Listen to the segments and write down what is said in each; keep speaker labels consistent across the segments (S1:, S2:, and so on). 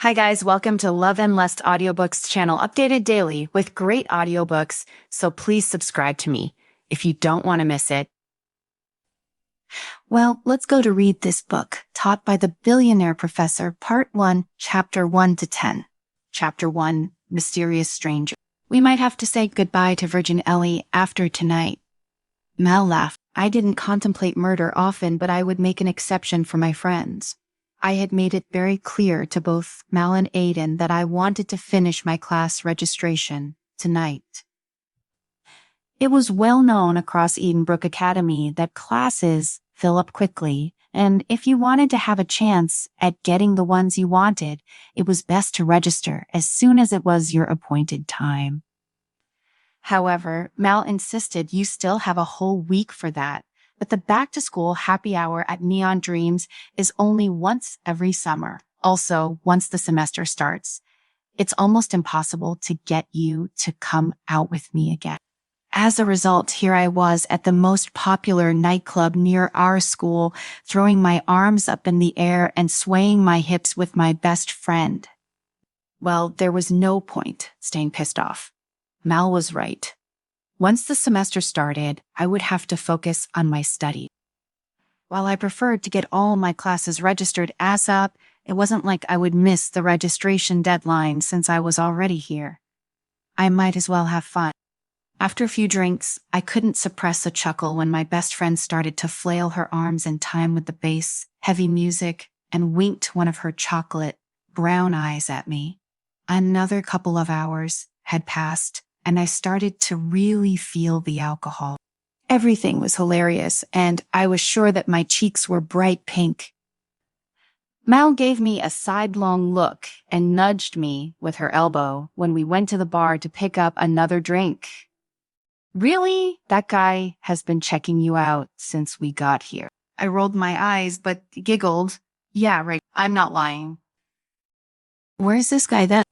S1: Hi guys, welcome to Love&Lust Audiobooks channel, updated daily with great audiobooks, so please subscribe to me if you don't want to miss it. Well, let's go to read this book, taught by the Billionaire Professor, Part 1, Chapter 1 to 10. Chapter 1, Mysterious Stranger. We might have to say goodbye to Virgin Ellie after tonight. Mal laughed. I didn't contemplate murder often, but I would make an exception for my friends. I had made it very clear to both Mal and Aiden that I wanted to finish my class registration tonight. It was well known across Edenbrook Academy that classes fill up quickly, and if you wanted to have a chance at getting the ones you wanted, it was best to register as soon as it was your appointed time. However, Mal insisted you still have a whole week for that. But the back-to-school happy hour at Neon Dreams is only once every summer. Also, once the semester starts, it's almost impossible to get you to come out with me again. As a result, here I was at the most popular nightclub near our school, throwing my arms up in the air and swaying my hips with my best friend. Well, there was no point staying pissed off. Mal was right. Once the semester started, I would have to focus on my study. While I preferred to get all my classes registered ASAP, it wasn't like I would miss the registration deadline since I was already here. I might as well have fun. After a few drinks, I couldn't suppress a chuckle when my best friend started to flail her arms in time with the bass, heavy music, and winked one of her chocolate, brown eyes at me. Another couple of hours had passed, and I started to really feel the alcohol. Everything was hilarious, and I was sure that my cheeks were bright pink. Mal gave me a sidelong look and nudged me with her elbow when we went to the bar to pick up another drink. Really? That guy has been checking you out since we got here. I rolled my eyes, but giggled. Yeah, right. I'm not lying. Where's this guy then?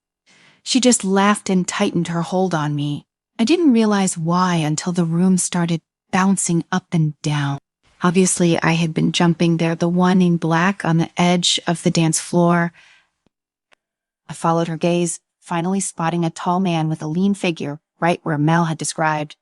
S1: She just laughed and tightened her hold on me. I didn't realize why until the room started bouncing up and down. Obviously, I had been jumping there, the one in black on the edge of the dance floor. I followed her gaze, finally spotting a tall man with a lean figure right where Mel had described.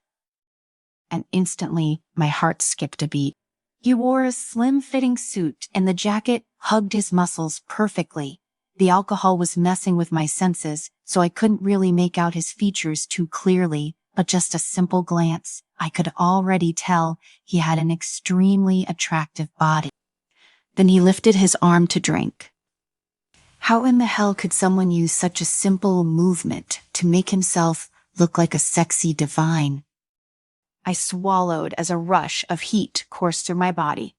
S1: And instantly, my heart skipped a beat. He wore a slim-fitting suit, and the jacket hugged his muscles perfectly. The alcohol was messing with my senses, so I couldn't really make out his features too clearly, but just a simple glance, I could already tell he had an extremely attractive body. Then he lifted his arm to drink. How in the hell could someone use such a simple movement to make himself look like a sexy divine? I swallowed as a rush of heat coursed through my body.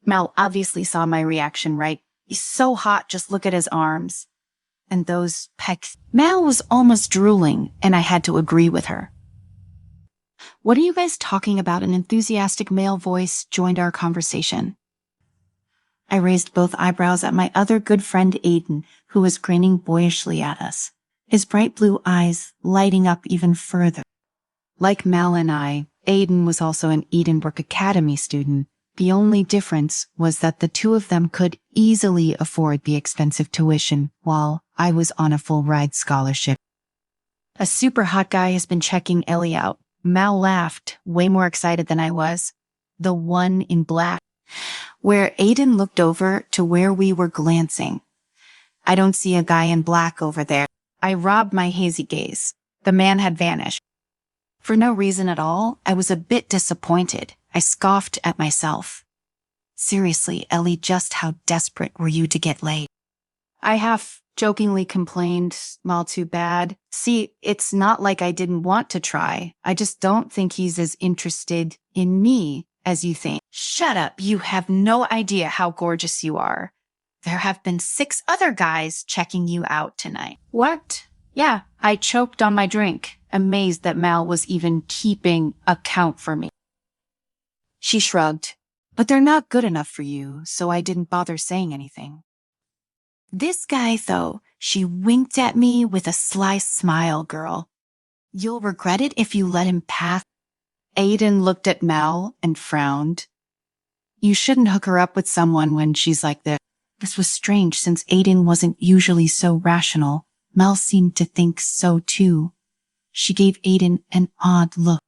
S1: Mal obviously saw my reaction, right? He's so hot, just look at his arms. And those pecs. Mal was almost drooling, and I had to agree with her. What are you guys talking about? An enthusiastic male voice joined our conversation. I raised both eyebrows at my other good friend Aiden, who was grinning boyishly at us, his bright blue eyes lighting up even further. Like Mal and I, Aiden was also an Edenbrook Academy student. The only difference was that the two of them could easily afford the expensive tuition, while I was on a full-ride scholarship. A super hot guy has been checking Ellie out. Mal laughed, way more excited than I was. The one in black. Where Aiden looked over to where we were glancing. I don't see a guy in black over there. I robbed my hazy gaze. The man had vanished. For no reason at all, I was a bit disappointed. I scoffed at myself. Seriously, Ellie, just how desperate were you to get laid? I half-jokingly complained, all too bad. See, it's not like I didn't want to try. I just don't think he's as interested in me as you think. Shut up, you have no idea how gorgeous you are. There have been 6 other guys checking you out tonight. What? Yeah, I choked on my drink, amazed that Mal was even keeping account for me. She shrugged. But they're not good enough for you, so I didn't bother saying anything. This guy, though, she winked at me with a sly smile, girl. You'll regret it if you let him pass. Aiden looked at Mal and frowned. You shouldn't hook her up with someone when she's like this. This was strange since Aiden wasn't usually so rational. Mel seemed to think so too. She gave Aiden an odd look.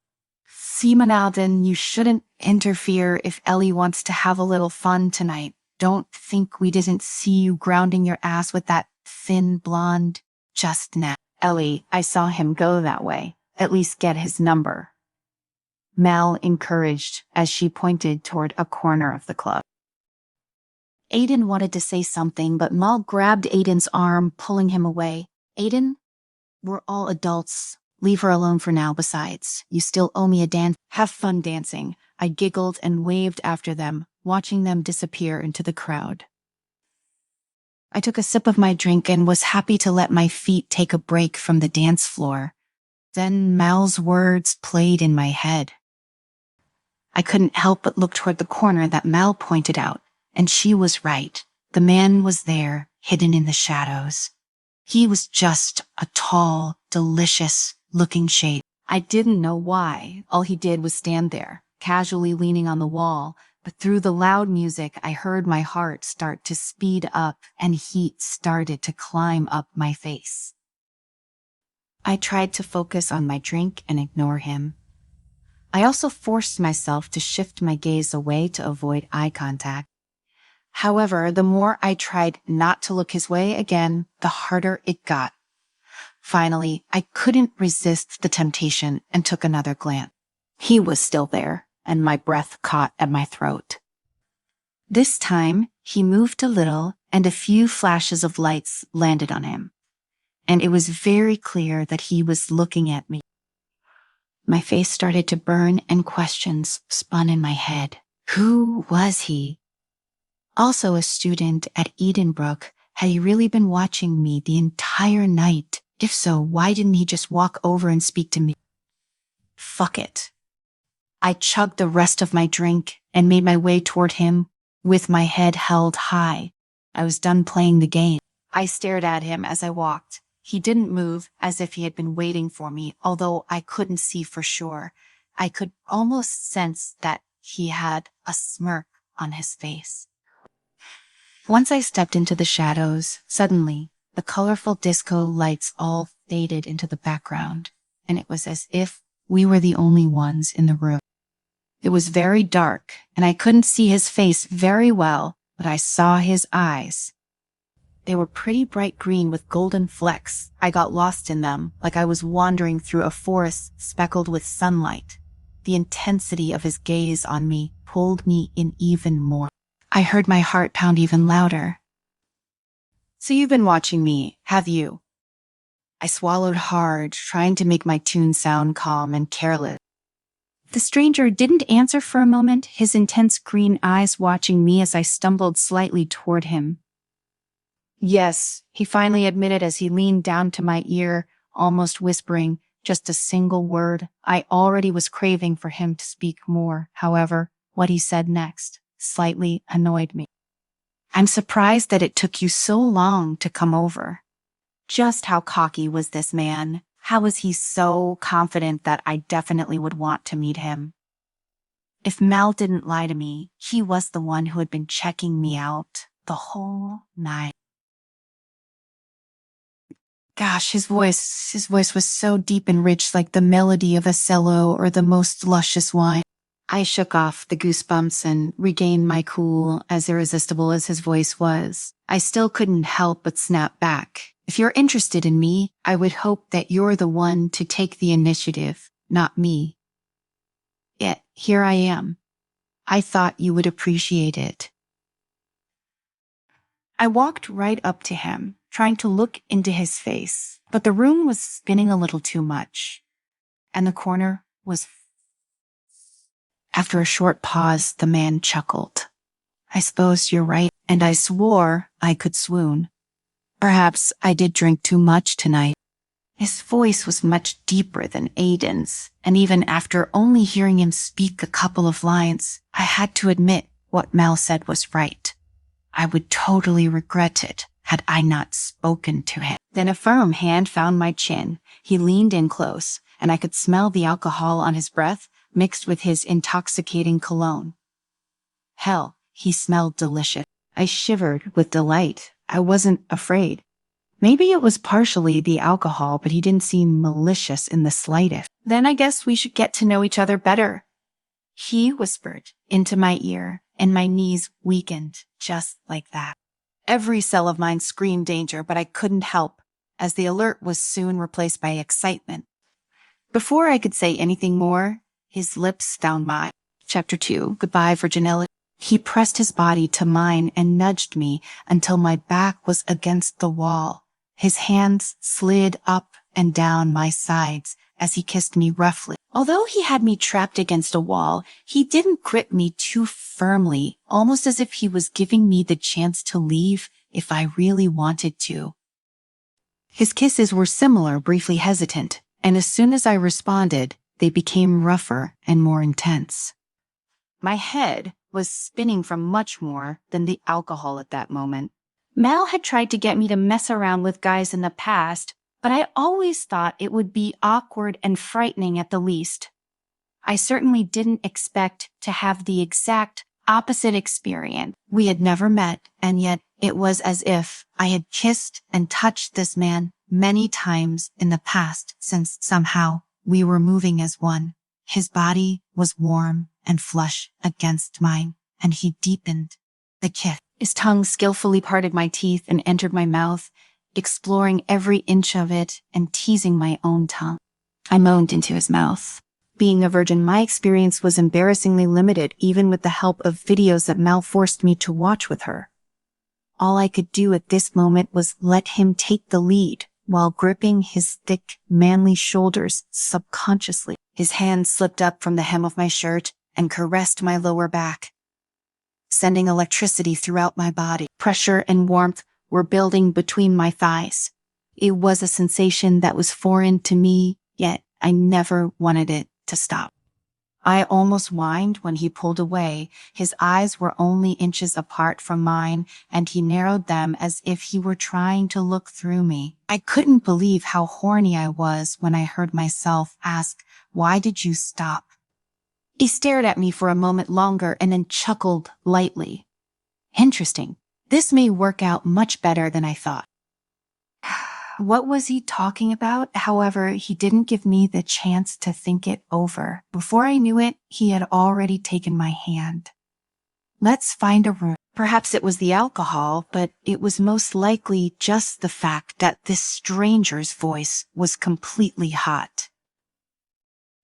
S1: See, Manalden, you shouldn't interfere if Ellie wants to have a little fun tonight. Don't think we didn't see you grounding your ass with that thin blonde just now. Ellie, I saw him go that way. At least get his number. Mel encouraged as she pointed toward a corner of the club. Aiden wanted to say something, but Mel grabbed Aiden's arm, pulling him away. Aiden, we're all adults. Leave her alone for now. Besides, you still owe me a dance. Have fun dancing. I giggled and waved after them, watching them disappear into the crowd. I took a sip of my drink and was happy to let my feet take a break from the dance floor. Then Mel's words played in my head. I couldn't help but look toward the corner that Mel pointed out, and she was right. The man was there, hidden in the shadows. He was just a tall, delicious-looking shape. I didn't know why. All he did was stand there, casually leaning on the wall, but through the loud music I heard my heart start to speed up and heat started to climb up my face. I tried to focus on my drink and ignore him. I also forced myself to shift my gaze away to avoid eye contact. However, the more I tried not to look his way again, the harder it got. Finally, I couldn't resist the temptation and took another glance. He was still there, and my breath caught at my throat. This time, he moved a little, and a few flashes of lights landed on him. And it was very clear that he was looking at me. My face started to burn and questions spun in my head. Who was he? Also a student at Edenbrook, had he really been watching me the entire night? If so, why didn't he just walk over and speak to me? Fuck it. I chugged the rest of my drink and made my way toward him with my head held high. I was done playing the game. I stared at him as I walked. He didn't move, as if he had been waiting for me, although I couldn't see for sure. I could almost sense that he had a smirk on his face. Once I stepped into the shadows, suddenly, the colorful disco lights all faded into the background, and it was as if we were the only ones in the room. It was very dark, and I couldn't see his face very well, but I saw his eyes. They were pretty bright green with golden flecks. I got lost in them, like I was wandering through a forest speckled with sunlight. The intensity of his gaze on me pulled me in even more. I heard my heart pound even louder. So you've been watching me, have you? I swallowed hard, trying to make my tune sound calm and careless. The stranger didn't answer for a moment, his intense green eyes watching me as I stumbled slightly toward him. Yes, he finally admitted as he leaned down to my ear, almost whispering just a single word. I already was craving for him to speak more. However, what he said next slightly annoyed me. I'm surprised that it took you so long to come over. Just how cocky was this man? How was he so confident that I definitely would want to meet him? If Mel didn't lie to me, he was the one who had been checking me out the whole night. Gosh, his voice was so deep and rich, like the melody of a cello or the most luscious wine. I shook off the goosebumps and regained my cool, as irresistible as his voice was. I still couldn't help but snap back. If you're interested in me, I would hope that you're the one to take the initiative, not me. Yet, here I am. I thought you would appreciate it. I walked right up to him, trying to look into his face, but the room was spinning a little too much, and the corner was... After a short pause, the man chuckled. I suppose you're right, and I swore I could swoon. Perhaps I did drink too much tonight. His voice was much deeper than Aiden's, and even after only hearing him speak a couple of lines, I had to admit what Mel said was right. I would totally regret it had I not spoken to him. Then a firm hand found my chin. He leaned in close, and I could smell the alcohol on his breath mixed with his intoxicating cologne. Hell, he smelled delicious. I shivered with delight. I wasn't afraid. Maybe it was partially the alcohol, but he didn't seem malicious in the slightest. Then I guess we should get to know each other better, he whispered into my ear, and my knees weakened just like that. Every cell of mine screamed danger, but I couldn't help, as the alert was soon replaced by excitement. Before I could say anything more, his lips found mine. Chapter 2, Goodbye, Virginity. He pressed his body to mine and nudged me until my back was against the wall. His hands slid up and down my sides as he kissed me roughly. Although he had me trapped against a wall, he didn't grip me too firmly, almost as if he was giving me the chance to leave if I really wanted to. His kisses were similar, briefly hesitant, and as soon as I responded, they became rougher and more intense. My head was spinning from much more than the alcohol at that moment. Mal had tried to get me to mess around with guys in the past, but I always thought it would be awkward and frightening at the least. I certainly didn't expect to have the exact opposite experience. We had never met, and yet it was as if I had kissed and touched this man many times in the past, since somehow we were moving as one. His body was warm and flush against mine, and he deepened the kiss. His tongue skillfully parted my teeth and entered my mouth, exploring every inch of it and teasing my own tongue. I moaned into his mouth. Being a virgin, my experience was embarrassingly limited, even with the help of videos that Mal forced me to watch with her. All I could do at this moment was let him take the lead, while gripping his thick, manly shoulders subconsciously. His hand slipped up from the hem of my shirt and caressed my lower back, sending electricity throughout my body. Pressure and warmth were building between my thighs. It was a sensation that was foreign to me, yet I never wanted it to stop. I almost whined when he pulled away. His eyes were only inches apart from mine, and he narrowed them as if he were trying to look through me. I couldn't believe how horny I was when I heard myself ask, "Why did you stop?" He stared at me for a moment longer and then chuckled lightly. Interesting. This may work out much better than I thought. What was he talking about? However, he didn't give me the chance to think it over. Before I knew it, he had already taken my hand. Let's find a room. Perhaps it was the alcohol, but it was most likely just the fact that this stranger's voice was completely hot.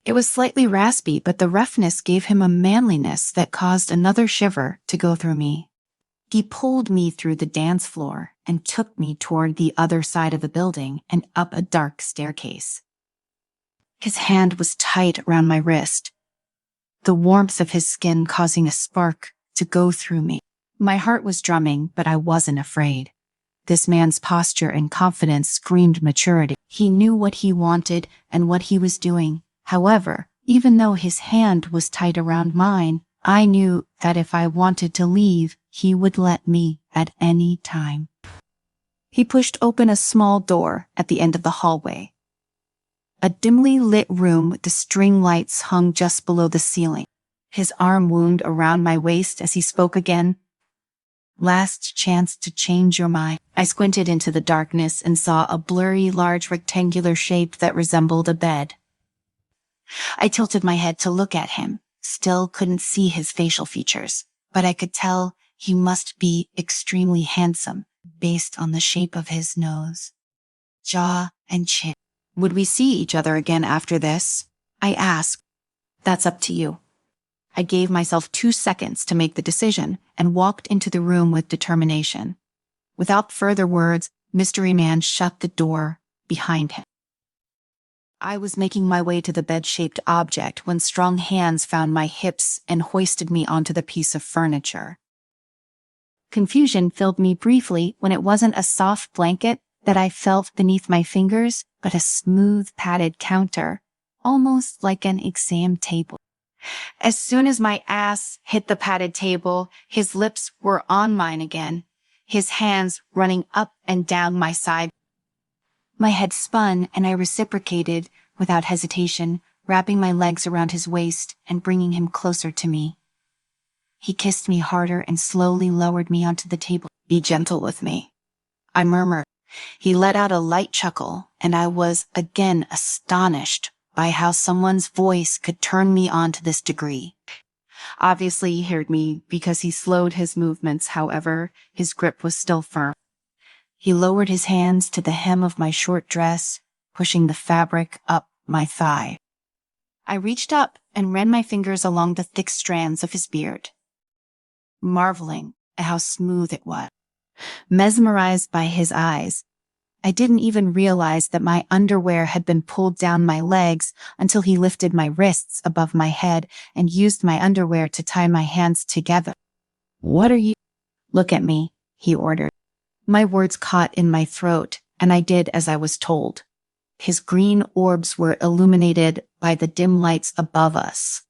S1: It was slightly raspy, but the roughness gave him a manliness that caused another shiver to go through me. He pulled me through the dance floor and took me toward the other side of the building and up a dark staircase. His hand was tight around my wrist, the warmth of his skin causing a spark to go through me. My heart was drumming, but I wasn't afraid. This man's posture and confidence screamed maturity. He knew what he wanted and what he was doing. However, even though his hand was tight around mine, I knew that if I wanted to leave, he would let me at any time. He pushed open a small door at the end of the hallway. A dimly lit room with the string lights hung just below the ceiling. His arm wound around my waist as he spoke again. Last chance to change your mind. I squinted into the darkness and saw a blurry, large rectangular shape that resembled a bed. I tilted my head to look at him. Still couldn't see his facial features, but I could tell he must be extremely handsome based on the shape of his nose, jaw, and chin. Would we see each other again after this? I asked. That's up to you. I gave myself 2 seconds to make the decision and walked into the room with determination. Without further words, Mystery Man shut the door behind him. I was making my way to the bed-shaped object when strong hands found my hips and hoisted me onto the piece of furniture. Confusion filled me briefly when it wasn't a soft blanket that I felt beneath my fingers, but a smooth padded counter, almost like an exam table. As soon as my ass hit the padded table, his lips were on mine again, his hands running up and down my side. My head spun and I reciprocated without hesitation, wrapping my legs around his waist and bringing him closer to me. He kissed me harder and slowly lowered me onto the table. "Be gentle with me," I murmured. He let out a light chuckle, and I was again astonished by how someone's voice could turn me on to this degree. Obviously, he heard me because he slowed his movements. However, his grip was still firm. He lowered his hands to the hem of my short dress, pushing the fabric up my thigh. I reached up and ran my fingers along the thick strands of his beard, marveling at how smooth it was. Mesmerized by his eyes, I didn't even realize that my underwear had been pulled down my legs until he lifted my wrists above my head and used my underwear to tie my hands together. "What are you—" "Look at me," he ordered. My words caught in my throat, and I did as I was told. His green orbs were illuminated by the dim lights above us.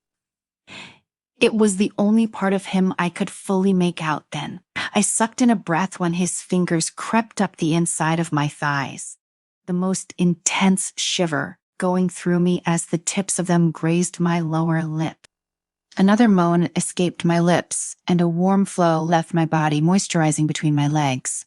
S1: It was the only part of him I could fully make out then. I sucked in a breath when his fingers crept up the inside of my thighs, the most intense shiver going through me as the tips of them grazed my lower lip. Another moan escaped my lips, and a warm flow left my body, moisturizing between my legs.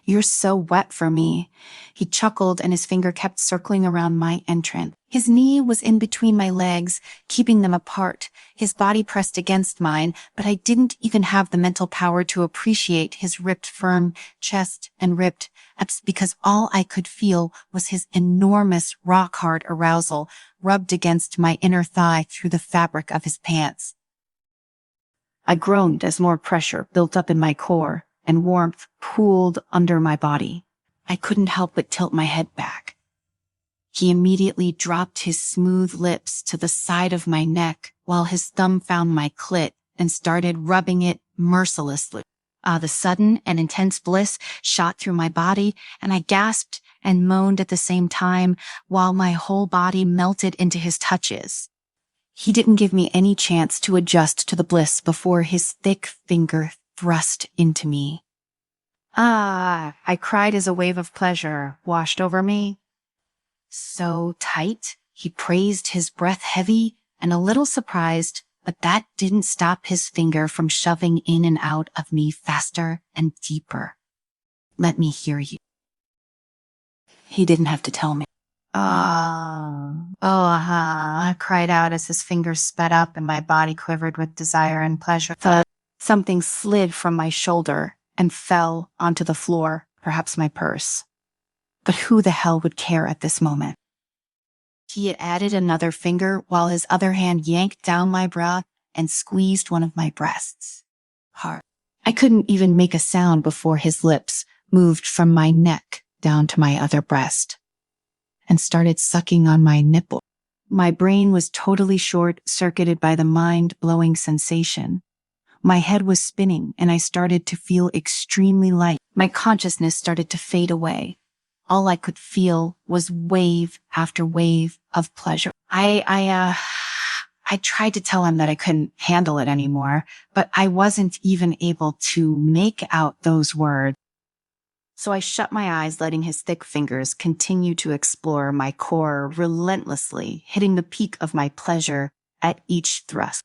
S1: "You're so wet for me," he chuckled, and his finger kept circling around my entrance. His knee was in between my legs, keeping them apart. His body pressed against mine, but I didn't even have the mental power to appreciate his ripped, firm chest and ripped abs because all I could feel was his enormous, rock-hard arousal rubbed against my inner thigh through the fabric of his pants. I groaned as more pressure built up in my core and warmth pooled under my body. I couldn't help but tilt my head back. He immediately dropped his smooth lips to the side of my neck while his thumb found my clit and started rubbing it mercilessly. The sudden and intense bliss shot through my body, and I gasped and moaned at the same time while my whole body melted into his touches. He didn't give me any chance to adjust to the bliss before his thick finger thrust into me. I cried as a wave of pleasure washed over me. "So tight," he praised, his breath heavy and a little surprised, but that didn't stop his finger from shoving in and out of me faster and deeper. "Let me hear you." He didn't have to tell me. I cried out as his fingers sped up and my body quivered with desire and pleasure. Something slid from my shoulder and fell onto the floor, perhaps my purse. But who the hell would care at this moment? He had added another finger while his other hand yanked down my bra and squeezed one of my breasts hard. I couldn't even make a sound before his lips moved from my neck down to my other breast and started sucking on my nipple. My brain was totally short-circuited by the mind-blowing sensation. My head was spinning, and I started to feel extremely light. My consciousness started to fade away. All I could feel was wave after wave of pleasure. I tried to tell him that I couldn't handle it anymore, but I wasn't even able to make out those words. So I shut my eyes, letting his thick fingers continue to explore my core relentlessly, hitting the peak of my pleasure at each thrust.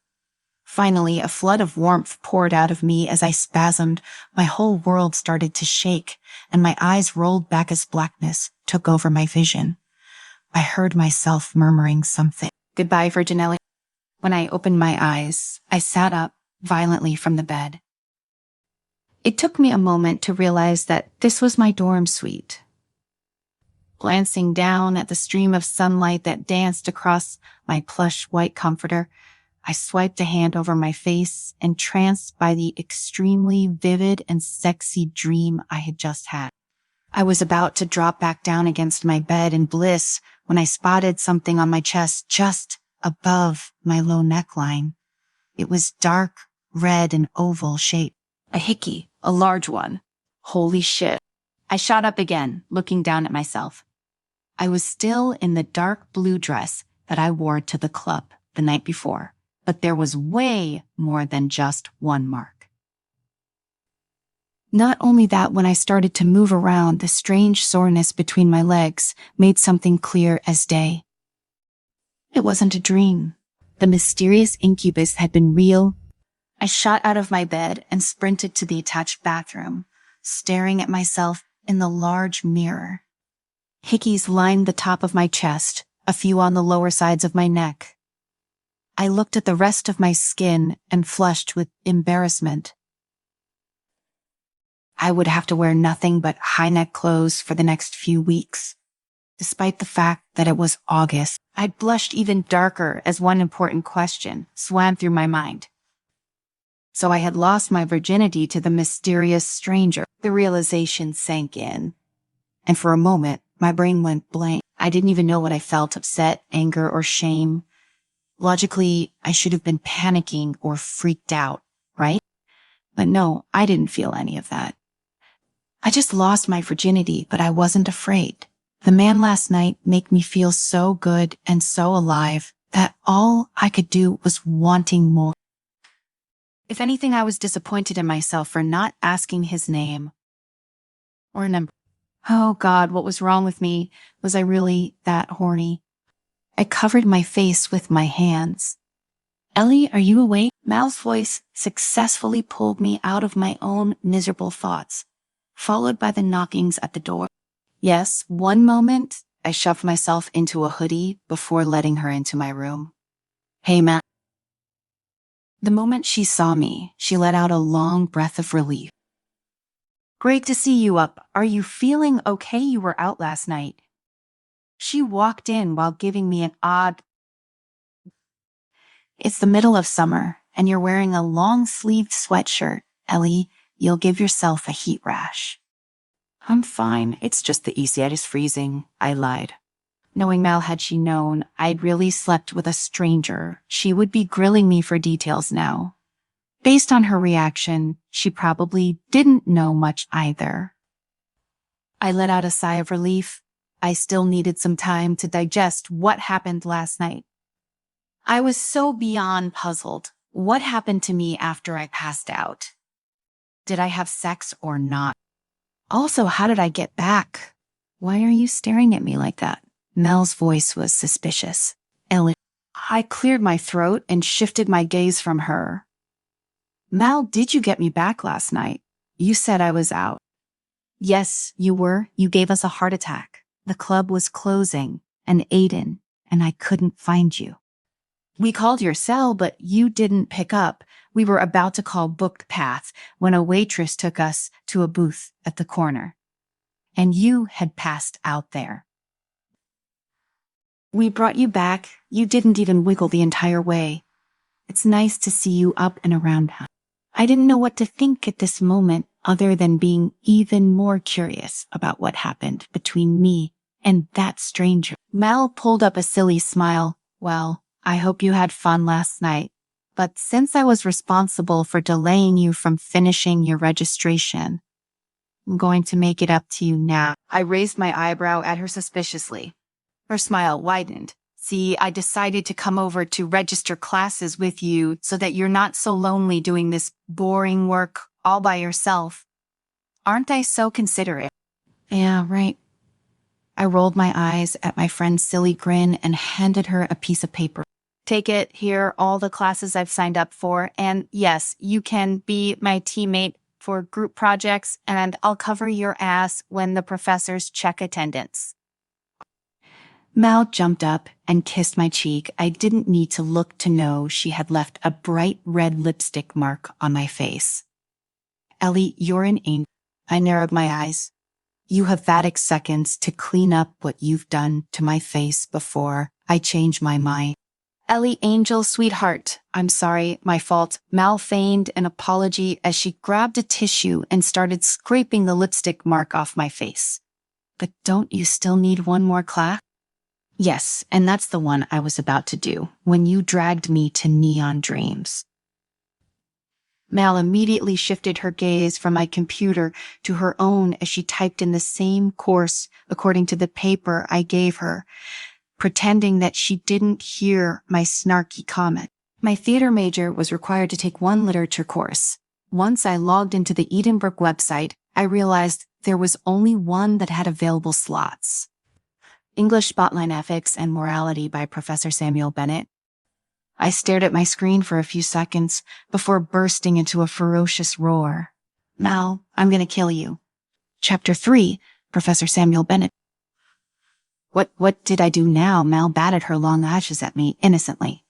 S1: Finally, a flood of warmth poured out of me as I spasmed. My whole world started to shake, and my eyes rolled back as blackness took over my vision. I heard myself murmuring something. "Goodbye, Virgin Ellie." When I opened my eyes, I sat up violently from the bed. It took me a moment to realize that this was my dorm suite. Glancing down at the stream of sunlight that danced across my plush white comforter, I swiped a hand over my face, entranced by the extremely vivid and sexy dream I had just had. I was about to drop back down against my bed in bliss when I spotted something on my chest just above my low neckline. It was dark, red, and oval shaped. A hickey, a large one. Holy shit. I shot up again, looking down at myself. I was still in the dark blue dress that I wore to the club the night before. But there was way more than just one mark. Not only that, when I started to move around, the strange soreness between my legs made something clear as day. It wasn't a dream. The mysterious incubus had been real. I shot out of my bed and sprinted to the attached bathroom, staring at myself in the large mirror. Hickeys lined the top of my chest, a few on the lower sides of my neck. I looked at the rest of my skin and flushed with embarrassment. I would have to wear nothing but high-neck clothes for the next few weeks. Despite the fact that it was August, I blushed even darker as one important question swam through my mind. So I had lost my virginity to the mysterious stranger. The realization sank in, and for a moment, my brain went blank. I didn't even know what I felt: upset, anger, or shame. Logically, I should have been panicking or freaked out, right? But no, I didn't feel any of that. I just lost my virginity, but I wasn't afraid. The man last night made me feel so good and so alive that all I could do was wanting more. If anything, I was disappointed in myself for not asking his name or number. Oh God, what was wrong with me? Was I really that horny? I covered my face with my hands. Ellie, are you awake? Mal's voice successfully pulled me out of my own miserable thoughts, followed by the knockings at the door. Yes, one moment, I shoved myself into a hoodie before letting her into my room. Hey, Mal. The moment she saw me, she let out a long breath of relief. Great to see you up. Are you feeling okay? You were out last night. She walked in while giving me an odd... It's the middle of summer, and you're wearing a long-sleeved sweatshirt. Ellie, you'll give yourself a heat rash. I'm fine. It's just the ECID is freezing, I lied. Knowing Mal, had she known I'd really slept with a stranger, she would be grilling me for details now. Based on her reaction, she probably didn't know much either. I let out a sigh of relief. I still needed some time to digest what happened last night. I was so beyond puzzled. What happened to me after I passed out? Did I have sex or not? Also, how did I get back? Why are you staring at me like that? Mel's voice was suspicious. Ellie. I cleared my throat and shifted my gaze from her. Mal, did you get me back last night? You said I was out. Yes, you were. You gave us a heart attack. The club was closing, and Aiden, and I couldn't find you. We called your cell, but you didn't pick up. We were about to call Booked Path when a waitress took us to a booth at the corner. And you had passed out there. We brought you back. You didn't even wiggle the entire way. It's nice to see you up and around. I didn't know what to think at this moment other than being even more curious about what happened between me and that stranger. Mal pulled up a silly smile. Well, I hope you had fun last night. But since I was responsible for delaying you from finishing your registration, I'm going to make it up to you now. I raised my eyebrow at her suspiciously. Her smile widened. See, I decided to come over to register classes with you so that you're not so lonely doing this boring work all by yourself. Aren't I so considerate? Yeah, right. I rolled my eyes at my friend's silly grin and handed her a piece of paper. Take it, here are all the classes I've signed up for, and yes, you can be my teammate for group projects, and I'll cover your ass when the professors check attendance. Mal jumped up and kissed my cheek. I didn't need to look to know she had left a bright red lipstick mark on my face. Ellie, you're an angel. I narrowed my eyes. You have vatic seconds to clean up what you've done to my face before I change my mind. Ellie, angel, sweetheart. I'm sorry, my fault. Mal feigned an apology as she grabbed a tissue and started scraping the lipstick mark off my face. But don't you still need one more class? Yes, and that's the one I was about to do when you dragged me to Neon Dreams. Mal immediately shifted her gaze from my computer to her own as she typed in the same course according to the paper I gave her, pretending that she didn't hear my snarky comment. My theater major was required to take one literature course. Once I logged into the Edinburgh website, I realized there was only one that had available slots. English Spotlight Ethics and Morality by Professor Samuel Bennett. I stared at my screen for a few seconds before bursting into a ferocious roar. Mal, I'm gonna kill you. Chapter 3, Professor Samuel Bennett. What did I do now? Mal batted her long lashes at me innocently.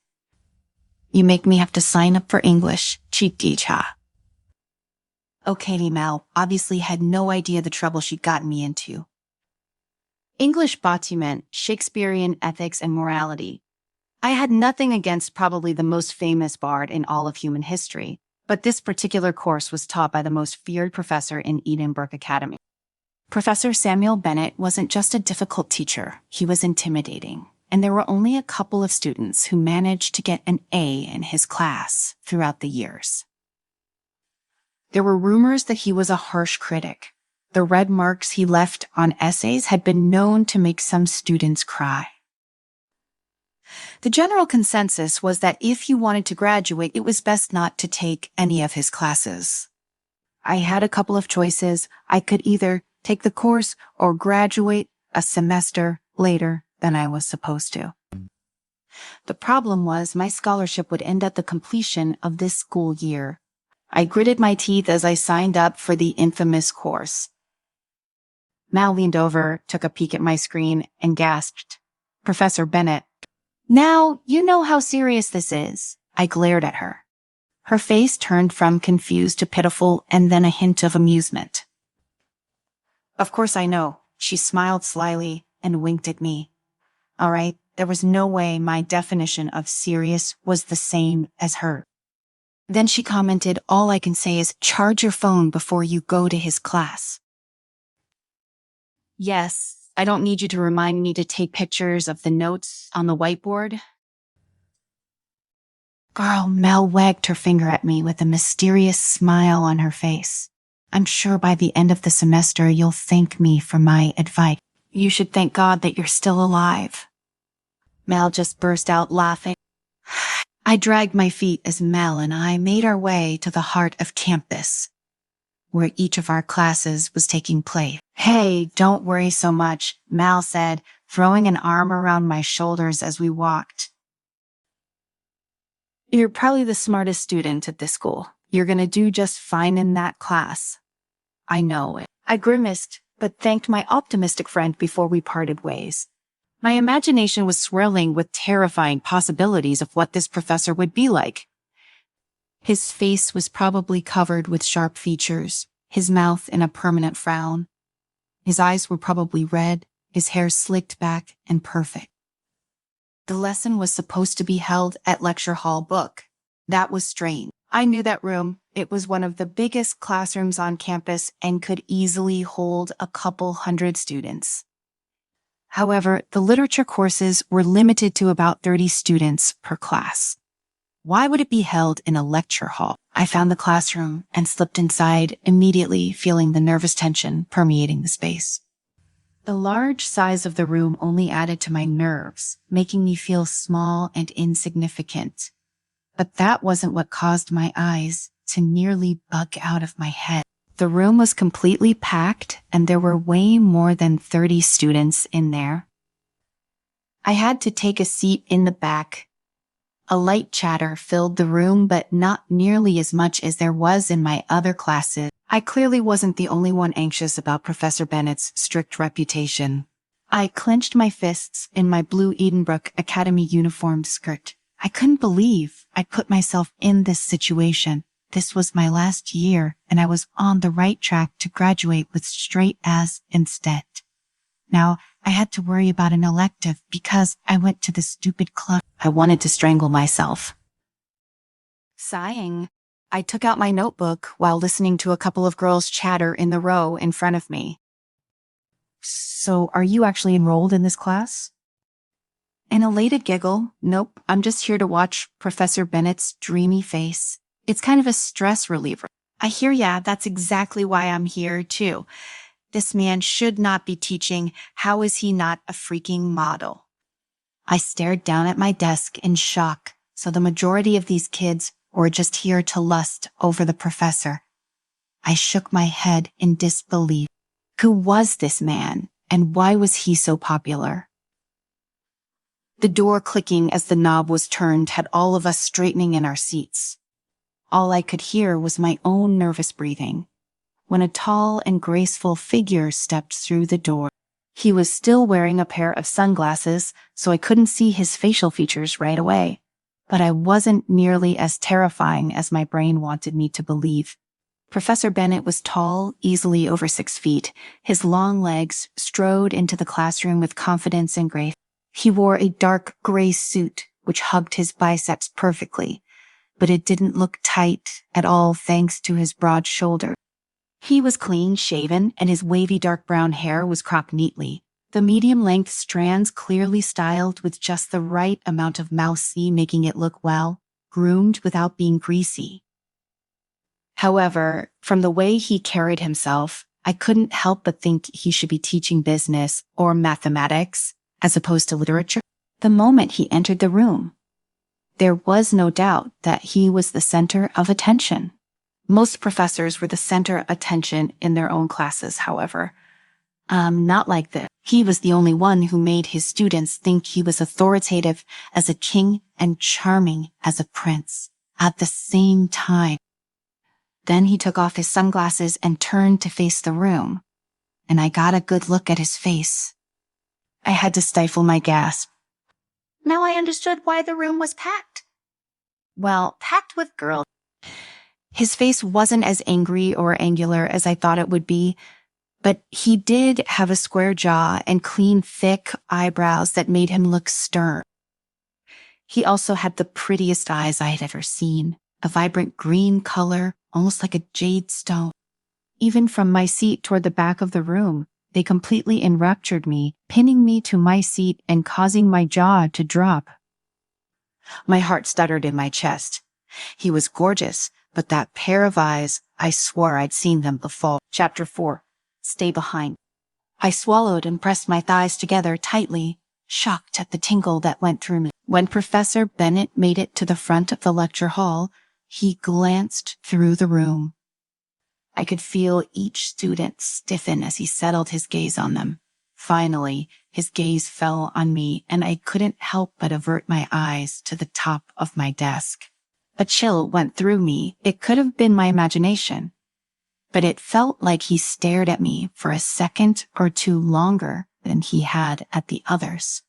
S1: You make me have to sign up for English, cheat teacher. Okay, Mal obviously had no idea the trouble she'd gotten me into. English bâtiment, Shakespearean ethics and morality. I had nothing against probably the most famous bard in all of human history, but this particular course was taught by the most feared professor in Edinburgh Academy. Professor Samuel Bennett wasn't just a difficult teacher, he was intimidating, and there were only a couple of students who managed to get an A in his class throughout the years. There were rumors that he was a harsh critic. The red marks he left on essays had been known to make some students cry. The general consensus was that if you wanted to graduate, it was best not to take any of his classes. I had a couple of choices. I could either take the course or graduate a semester later than I was supposed to. The problem was my scholarship would end at the completion of this school year. I gritted my teeth as I signed up for the infamous course. Mal leaned over, took a peek at my screen, and gasped, "Professor Bennett." "Now, you know how serious this is." I glared at her. Her face turned from confused to pitiful and then a hint of amusement. "Of course I know." She smiled slyly and winked at me. All right, there was no way my definition of serious was the same as her. Then she commented, "All I can say is charge your phone before you go to his class." Yes, I don't need you to remind me to take pictures of the notes on the whiteboard. Girl, Mel wagged her finger at me with a mysterious smile on her face. "I'm sure by the end of the semester you'll thank me for my advice. You should thank God that you're still alive." Mel just burst out laughing. I dragged my feet as Mel and I made our way to the heart of campus, where each of our classes was taking place. "Hey, don't worry so much," Mal said, throwing an arm around my shoulders as we walked. "You're probably the smartest student at this school. You're gonna do just fine in that class." I know it. I grimaced, but thanked my optimistic friend before we parted ways. My imagination was swirling with terrifying possibilities of what this professor would be like. His face was probably covered with sharp features, his mouth in a permanent frown. His eyes were probably red, his hair slicked back and perfect. The lesson was supposed to be held at Lecture Hall Book. That was strange. I knew that room. It was one of the biggest classrooms on campus and could easily hold a couple hundred students. However, the literature courses were limited to about 30 students per class. Why would it be held in a lecture hall? I found the classroom and slipped inside, immediately feeling the nervous tension permeating the space. The large size of the room only added to my nerves, making me feel small and insignificant. But that wasn't what caused my eyes to nearly bug out of my head. The room was completely packed, and there were way more than 30 students in there. I had to take a seat in the back. A light chatter filled the room, but not nearly as much as there was in my other classes. I clearly wasn't the only one anxious about Professor Bennett's strict reputation. I clenched my fists in my blue Edinburgh Academy uniform skirt. I couldn't believe I'd put myself in this situation. This was my last year, and I was on the right track to graduate with straight A's instead. Now, I had to worry about an elective because I went to the stupid club. I wanted to strangle myself. Sighing, I took out my notebook while listening to a couple of girls chatter in the row in front of me. "So, are you actually enrolled in this class?" An elated giggle. "Nope, I'm just here to watch Professor Bennett's dreamy face. It's kind of a stress reliever." "I hear ya, that's exactly why I'm here, too. This man should not be teaching. How is he not a freaking model?" I stared down at my desk in shock. So the majority of these kids were just here to lust over the professor. I shook my head in disbelief. Who was this man, and why was he so popular? The door clicking as the knob was turned had all of us straightening in our seats. All I could hear was my own nervous breathing when a tall and graceful figure stepped through the door. He was still wearing a pair of sunglasses, so I couldn't see his facial features right away. But I wasn't nearly as terrifying as my brain wanted me to believe. Professor Bennett was tall, easily over 6 feet. His long legs strode into the classroom with confidence and grace. He wore a dark gray suit, which hugged his biceps perfectly, but it didn't look tight at all thanks to his broad shoulder. He was clean-shaven, and his wavy dark brown hair was cropped neatly, the medium-length strands clearly styled with just the right amount of mousy, making it look well groomed without being greasy. However, from the way he carried himself, I couldn't help but think he should be teaching business or mathematics as opposed to literature. The moment he entered the room, there was no doubt that he was the center of attention. Most professors were the center of attention in their own classes, however. Not like this. He was the only one who made his students think he was authoritative as a king and charming as a prince at the same time. Then he took off his sunglasses and turned to face the room, and I got a good look at his face. I had to stifle my gasp. Now I understood why the room was packed. Well, packed with girls. His face wasn't as angry or angular as I thought it would be, but he did have a square jaw and clean, thick eyebrows that made him look stern. He also had the prettiest eyes I had ever seen, a vibrant green color, almost like a jade stone. Even from my seat toward the back of the room, they completely enraptured me, pinning me to my seat and causing my jaw to drop. My heart stuttered in my chest. He was gorgeous, but that pair of eyes, I swore I'd seen them before. Chapter 4. Stay behind. I swallowed and pressed my thighs together tightly, shocked at the tingle that went through me. When Professor Bennett made it to the front of the lecture hall, he glanced through the room. I could feel each student stiffen as he settled his gaze on them. Finally, his gaze fell on me, and I couldn't help but avert my eyes to the top of my desk. A chill went through me. It could have been my imagination, but it felt like he stared at me for a second or two longer than he had at the others.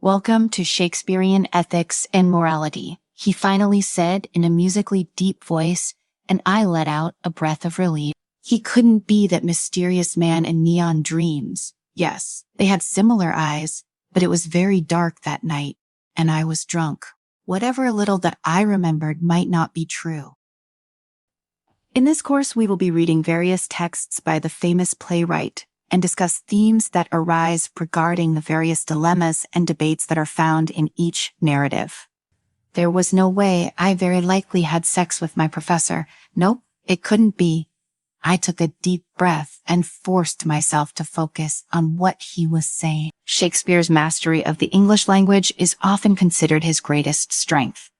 S1: Welcome to Shakespearean ethics and morality, he finally said in a musically deep voice, and I let out a breath of relief. He couldn't be that mysterious man in neon dreams. Yes, they had similar eyes, but it was very dark that night, and I was drunk. Whatever little that I remembered might not be true. In this course, we will be reading various texts by the famous playwright and discuss themes that arise regarding the various dilemmas and debates that are found in each narrative. There was no way I very likely had sex with my professor. Nope, it couldn't be. I took a deep breath and forced myself to focus on what he was saying. Shakespeare's mastery of the English language is often considered his greatest strength.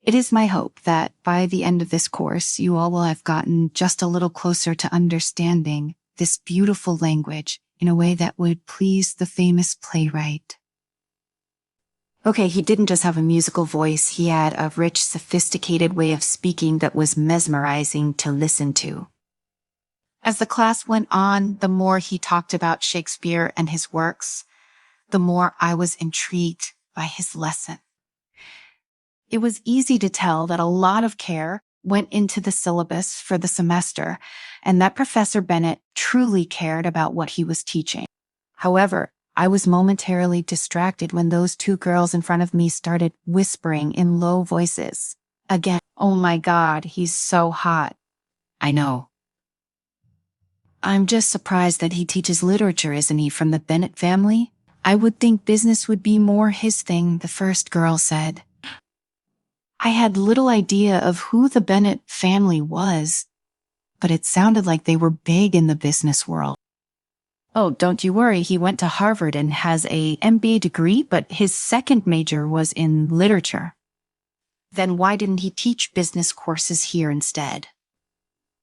S1: It is my hope that by the end of this course, you all will have gotten just a little closer to understanding this beautiful language in a way that would please the famous playwright. Okay, he didn't just have a musical voice, he had a rich, sophisticated way of speaking that was mesmerizing to listen to. As the class went on, the more he talked about Shakespeare and his works, the more I was intrigued by his lesson. It was easy to tell that a lot of care went into the syllabus for the semester, and that Professor Bennett truly cared about what he was teaching. However, I was momentarily distracted when those two girls in front of me started whispering in low voices. Again, oh my God, he's so hot. I know. I'm just surprised that he teaches literature, isn't he, from the Bennett family? I would think business would be more his thing, the first girl said. I had little idea of who the Bennett family was, but it sounded like they were big in the business world. Oh, don't you worry, he went to Harvard and has a MBA degree, but his second major was in literature. Then why didn't he teach business courses here instead?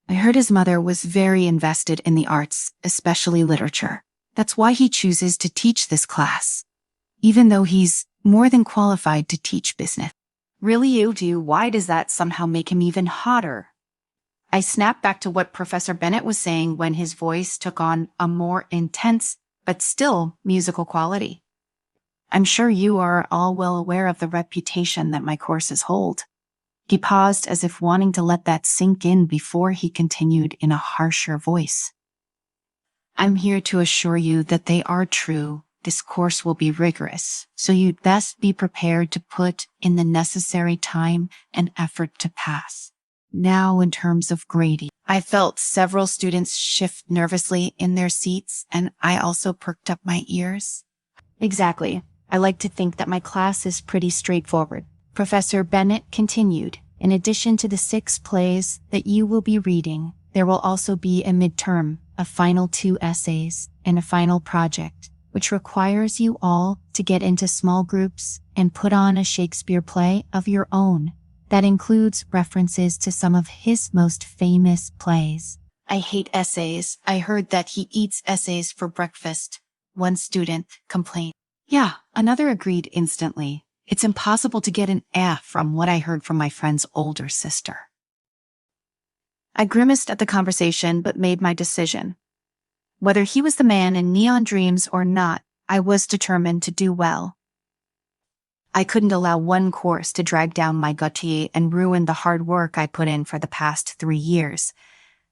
S1: I heard his mother was very invested in the arts, especially literature. That's why he chooses to teach this class. even though he's more than qualified to teach business. Really, you do? Why does that somehow make him even hotter? I snapped back to what Professor Bennett was saying when his voice took on a more intense, but still musical quality. I'm sure you are all well aware of the reputation that my courses hold. He paused as if wanting to let that sink in before he continued in a harsher voice. I'm here to assure you that they are true. This course will be rigorous, so you'd best be prepared to put in the necessary time and effort to pass. Now, in terms of grading, I felt several students shift nervously in their seats, and I also perked up my ears. Exactly. I like to think that my class is pretty straightforward. Professor Bennett continued, in addition to the 6 plays that you will be reading, there will also be a midterm, a final 2 essays, and a final project, which requires you all to get into small groups and put on a Shakespeare play of your own. That includes references to some of his most famous plays. I hate essays. I heard that he eats essays for breakfast, one student complained. Yeah, another agreed instantly. It's impossible to get an F from what I heard from my friend's older sister. I grimaced at the conversation but made my decision. Whether he was the man in neon dreams or not, I was determined to do well. I couldn't allow one course to drag down my gutty and ruin the hard work I put in for the past 3 years,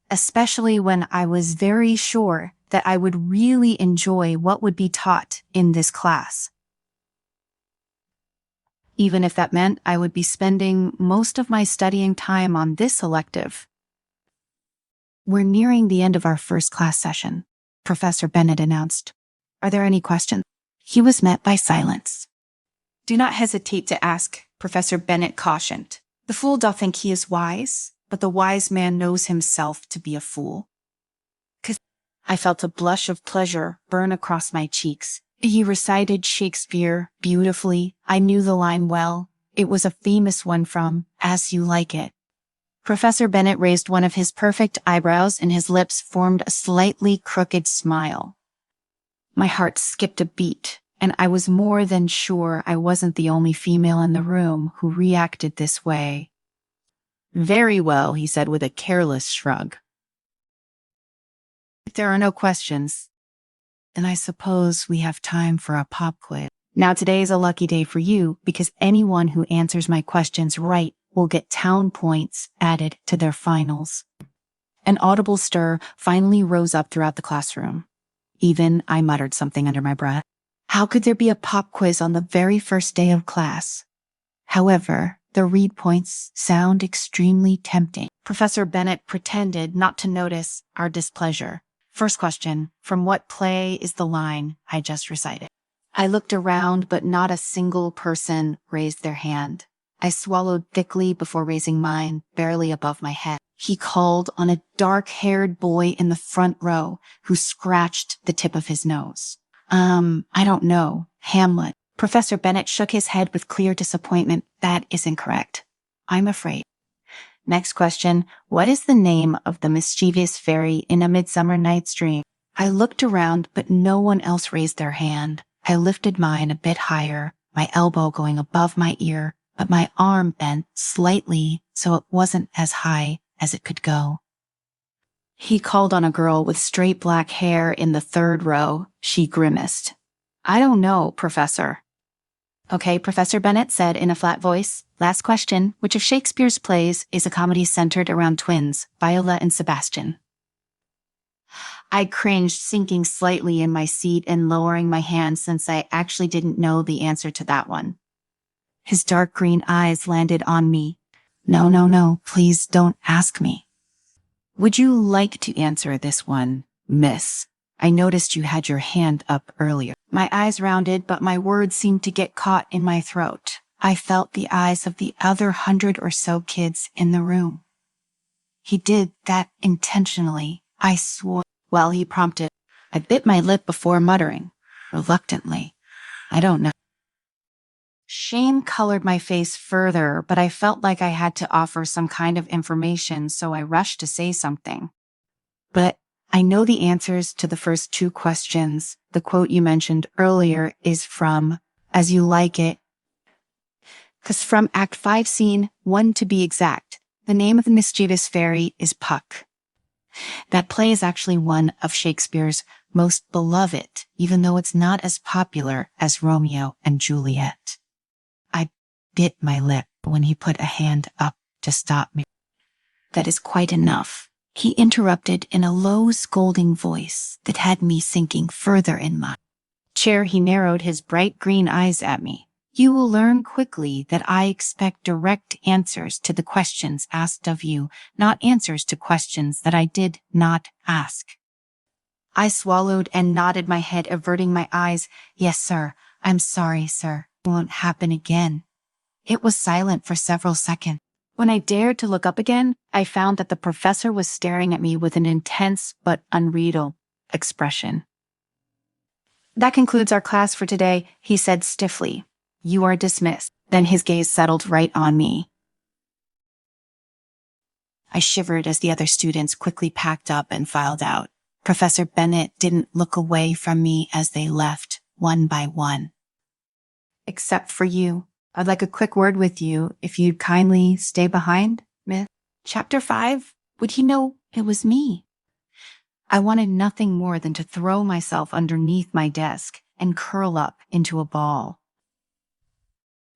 S1: especially when I was very sure that I would really enjoy what would be taught in this class. Even if that meant I would be spending most of my studying time on this elective. We're nearing the end of our first class session, Professor Bennett announced. Are there any questions? He was met by silence. Do not hesitate to ask, Professor Bennett cautioned. The fool doth think he is wise, but the wise man knows himself to be a fool. I felt a blush of pleasure burn across my cheeks. He recited Shakespeare beautifully. I knew the line well. It was a famous one from As You Like It. Professor Bennett raised one of his perfect eyebrows and his lips formed a slightly crooked smile. My heart skipped a beat, and I was more than sure I wasn't the only female in the room who reacted this way. Very well, he said with a careless shrug. If there are no questions, then I suppose we have time for a pop quiz. Now today is a lucky day for you because anyone who answers my questions right will get town points added to their finals. An audible stir finally rose up throughout the classroom. Even I muttered something under my breath. How could there be a pop quiz on the very first day of class? However, the read points sound extremely tempting. Professor Bennett pretended not to notice our displeasure. First question, from what play is the line I just recited? I looked around, but not a single person raised their hand. I swallowed thickly before raising mine, barely above my head. He called on a dark-haired boy in the front row who scratched the tip of his nose. I don't know. Hamlet. Professor Bennett shook his head with clear disappointment. That is incorrect. I'm afraid. Next question. What is the name of the mischievous fairy in A Midsummer Night's Dream? I looked around, but no one else raised their hand. I lifted mine a bit higher, my elbow going above my ear, but my arm bent slightly so it wasn't as high as it could go. He called on a girl with straight black hair in the third row. She grimaced. I don't know, Professor. Okay, Professor Bennett said in a flat voice. Last question. Which of Shakespeare's plays is a comedy centered around twins, Viola and Sebastian? I cringed, sinking slightly in my seat and lowering my hand since I actually didn't know the answer to that one. His dark green eyes landed on me. No, please don't ask me. Would you like to answer this one, miss? I noticed you had your hand up earlier. My eyes rounded, but my words seemed to get caught in my throat. I felt the eyes of the other 100 or so kids in the room. He did that intentionally, I swore. Well, he prompted. I bit my lip before muttering, reluctantly, I don't know. Shame colored my face further, but I felt like I had to offer some kind of information, so I rushed to say something. But I know the answers to the first 2 questions. The quote you mentioned earlier is from as you like it. 'Cause from Act 5, Scene 1 to be exact, the name of the mischievous fairy is Puck. That play is actually one of Shakespeare's most beloved, even though it's not as popular as Romeo and Juliet. I bit my lip when he put a hand up to stop me. That is quite enough, he interrupted in a low, scolding voice that had me sinking further in my chair. He narrowed his bright green eyes at me. You will learn quickly that I expect direct answers to the questions asked of you, not answers to questions that I did not ask. I swallowed and nodded my head, averting my eyes. Yes, sir. I'm sorry, sir. It won't happen again. It was silent for several seconds. When I dared to look up again, I found that the professor was staring at me with an intense but unreadable expression. That concludes our class for today, he said stiffly. You are dismissed. Then his gaze settled right on me. I shivered as the other students quickly packed up and filed out. Professor Bennett didn't look away from me as they left, one by one. Except for you. I'd like a quick word with you, if you'd kindly stay behind, Miss. Chapter 5, would he know it was me? I wanted nothing more than to throw myself underneath my desk and curl up into a ball.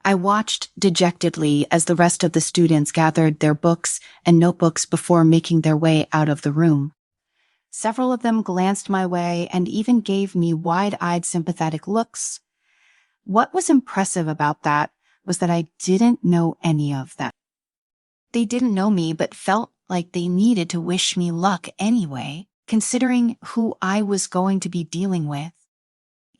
S1: I watched dejectedly as the rest of the students gathered their books and notebooks before making their way out of the room. Several of them glanced my way and even gave me wide-eyed sympathetic looks. What was impressive about that was that I didn't know any of them. They didn't know me but felt like they needed to wish me luck anyway, considering who I was going to be dealing with.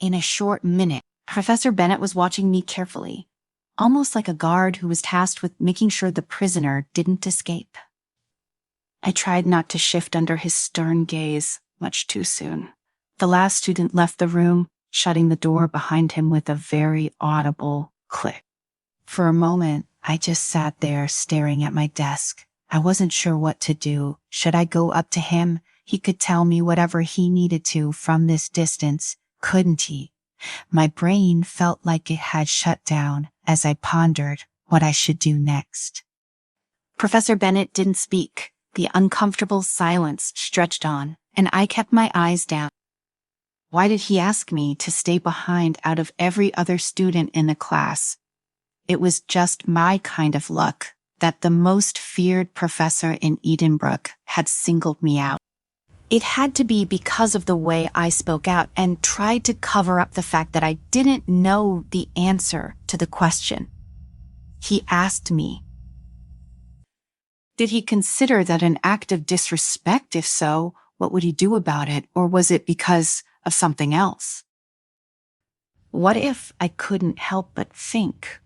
S1: In a short minute, Professor Bennett was watching me carefully, almost like a guard who was tasked with making sure the prisoner didn't escape. I tried not to shift under his stern gaze much too soon. The last student left the room, shutting the door behind him with a very audible click. For a moment, I just sat there staring at my desk. I wasn't sure what to do. Should I go up to him? He could tell me whatever he needed to from this distance, couldn't he? My brain felt like it had shut down as I pondered what I should do next. Professor Bennett didn't speak. The uncomfortable silence stretched on, and I kept my eyes down. Why did he ask me to stay behind out of every other student in the class? It was just my kind of luck that the most feared professor in Edenbrook had singled me out. It had to be because of the way I spoke out and tried to cover up the fact that I didn't know the answer to the question. He asked me. Did he consider that an act of disrespect? If so, what would he do about it? Or was it because of something else? What if I couldn't help but think?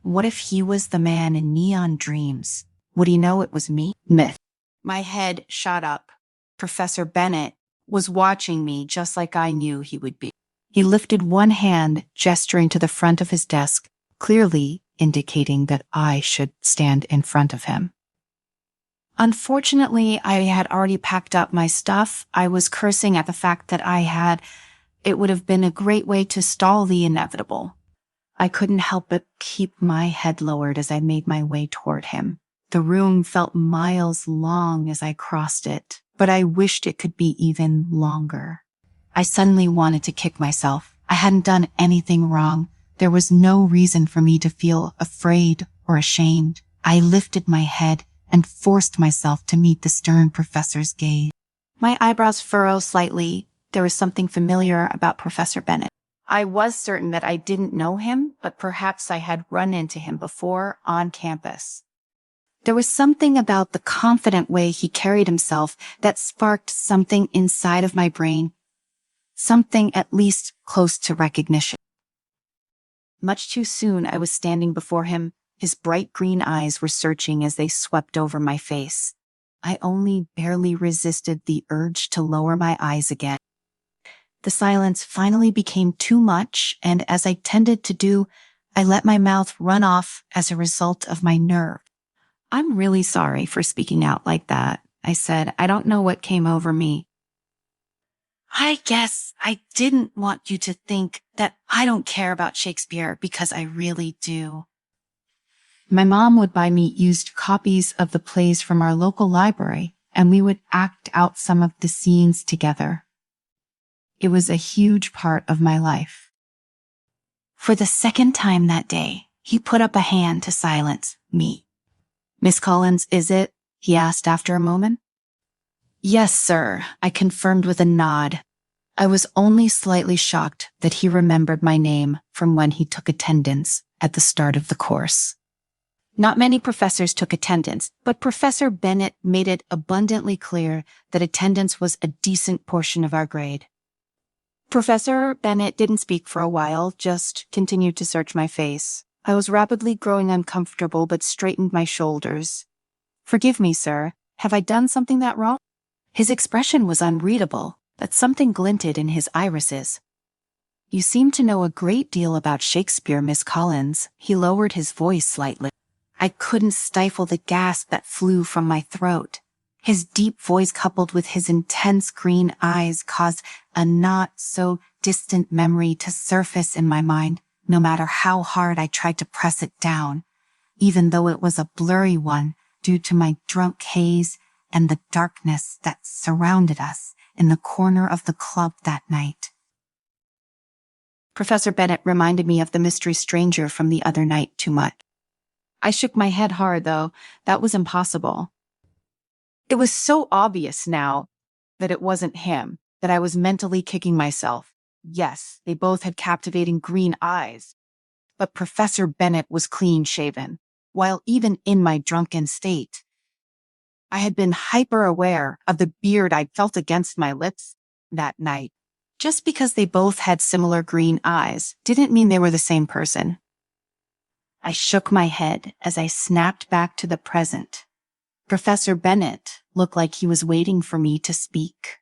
S1: What if he was the man in neon dreams? Would he know it was me? Myth. My head shot up. Professor Bennett was watching me just like I knew he would be. He lifted one hand, gesturing to the front of his desk, clearly indicating that I should stand in front of him. Unfortunately, I had already packed up my stuff. I was cursing at the fact that it would have been a great way to stall the inevitable. I couldn't help but keep my head lowered as I made my way toward him. The room felt miles long as I crossed it, but I wished it could be even longer. I suddenly wanted to kick myself. I hadn't done anything wrong. There was no reason for me to feel afraid or ashamed. I lifted my head and forced myself to meet the stern professor's gaze. My eyebrows furrowed slightly. There was something familiar about Professor Bennett. I was certain that I didn't know him, but perhaps I had run into him before on campus. There was something about the confident way he carried himself that sparked something inside of my brain, something at least close to recognition. Much too soon, I was standing before him. His bright green eyes were searching as they swept over my face. I only barely resisted the urge to lower my eyes again. The silence finally became too much, and as I tended to do, I let my mouth run off as a result of my nerve. I'm really sorry for speaking out like that, I said. I don't know what came over me. I guess I didn't want you to think that I don't care about Shakespeare because I really do. My mom would buy me used copies of the plays from our local library, and we would act out some of the scenes together. It was a huge part of my life. For the second time that day, he put up a hand to silence me. "Miss Collins, is it?" he asked after a moment. "Yes, sir," I confirmed with a nod. I was only slightly shocked that he remembered my name from when he took attendance at the start of the course. Not many professors took attendance, but Professor Bennett made it abundantly clear that attendance was a decent portion of our grade. Professor Bennett didn't speak for a while, just continued to search my face. I was rapidly growing uncomfortable but straightened my shoulders. "Forgive me, sir. Have I done something that wrong?" His expression was unreadable, but something glinted in his irises. "You seem to know a great deal about Shakespeare, Miss Collins." He lowered his voice slightly. I couldn't stifle the gasp that flew from my throat. His deep voice coupled with his intense green eyes caused a not-so-distant memory to surface in my mind, no matter how hard I tried to press it down, even though it was a blurry one due to my drunk haze and the darkness that surrounded us in the corner of the club that night. Professor Bennett reminded me of the mystery stranger from the other night too much. I shook my head hard, though. That was impossible. It was so obvious now that it wasn't him, that I was mentally kicking myself. Yes, they both had captivating green eyes, but Professor Bennett was clean-shaven, while even in my drunken state, I had been hyper-aware of the beard I'd felt against my lips that night. Just because they both had similar green eyes didn't mean they were the same person. I shook my head as I snapped back to the present. Professor Bennett looked like he was waiting for me to speak.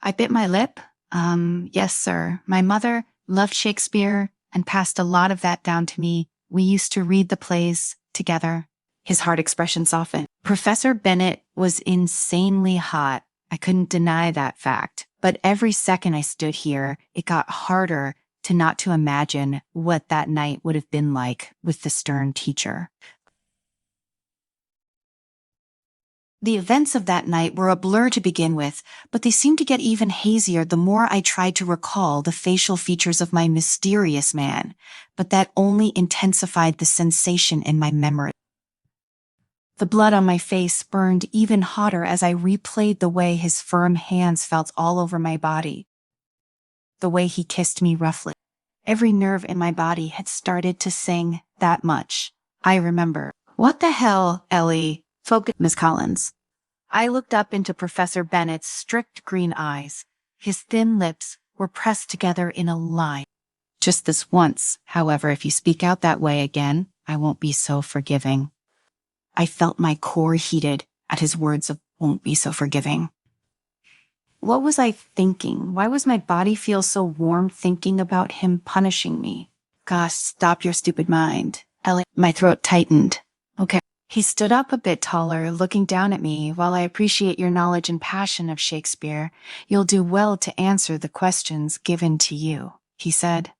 S1: I bit my lip. Yes, sir. My mother loved Shakespeare and passed a lot of that down to me. We used to read the plays together." His hard expression softened. Professor Bennett was insanely hot. I couldn't deny that fact. But every second I stood here, it got harder to imagine what that night would have been like with the stern teacher. The events of that night were a blur to begin with, but they seemed to get even hazier the more I tried to recall the facial features of my mysterious man, but that only intensified the sensation in my memory. The blood on my face burned even hotter as I replayed the way his firm hands felt all over my body, the way he kissed me roughly. Every nerve in my body had started to sing that much. I remember. "What the hell, Ellie?" Focus, Miss Collins. I looked up into Professor Bennett's strict green eyes. His thin lips were pressed together in a line. "Just this once. However, if you speak out that way again, I won't be so forgiving." I felt my core heated at his words of "won't be so forgiving." What was I thinking? Why was my body feel so warm thinking about him punishing me? "Gosh, stop your stupid mind." Ellie, my throat tightened. "Okay." He stood up a bit taller, looking down at me. "While I appreciate your knowledge and passion of Shakespeare, you'll do well to answer the questions given to you," he said.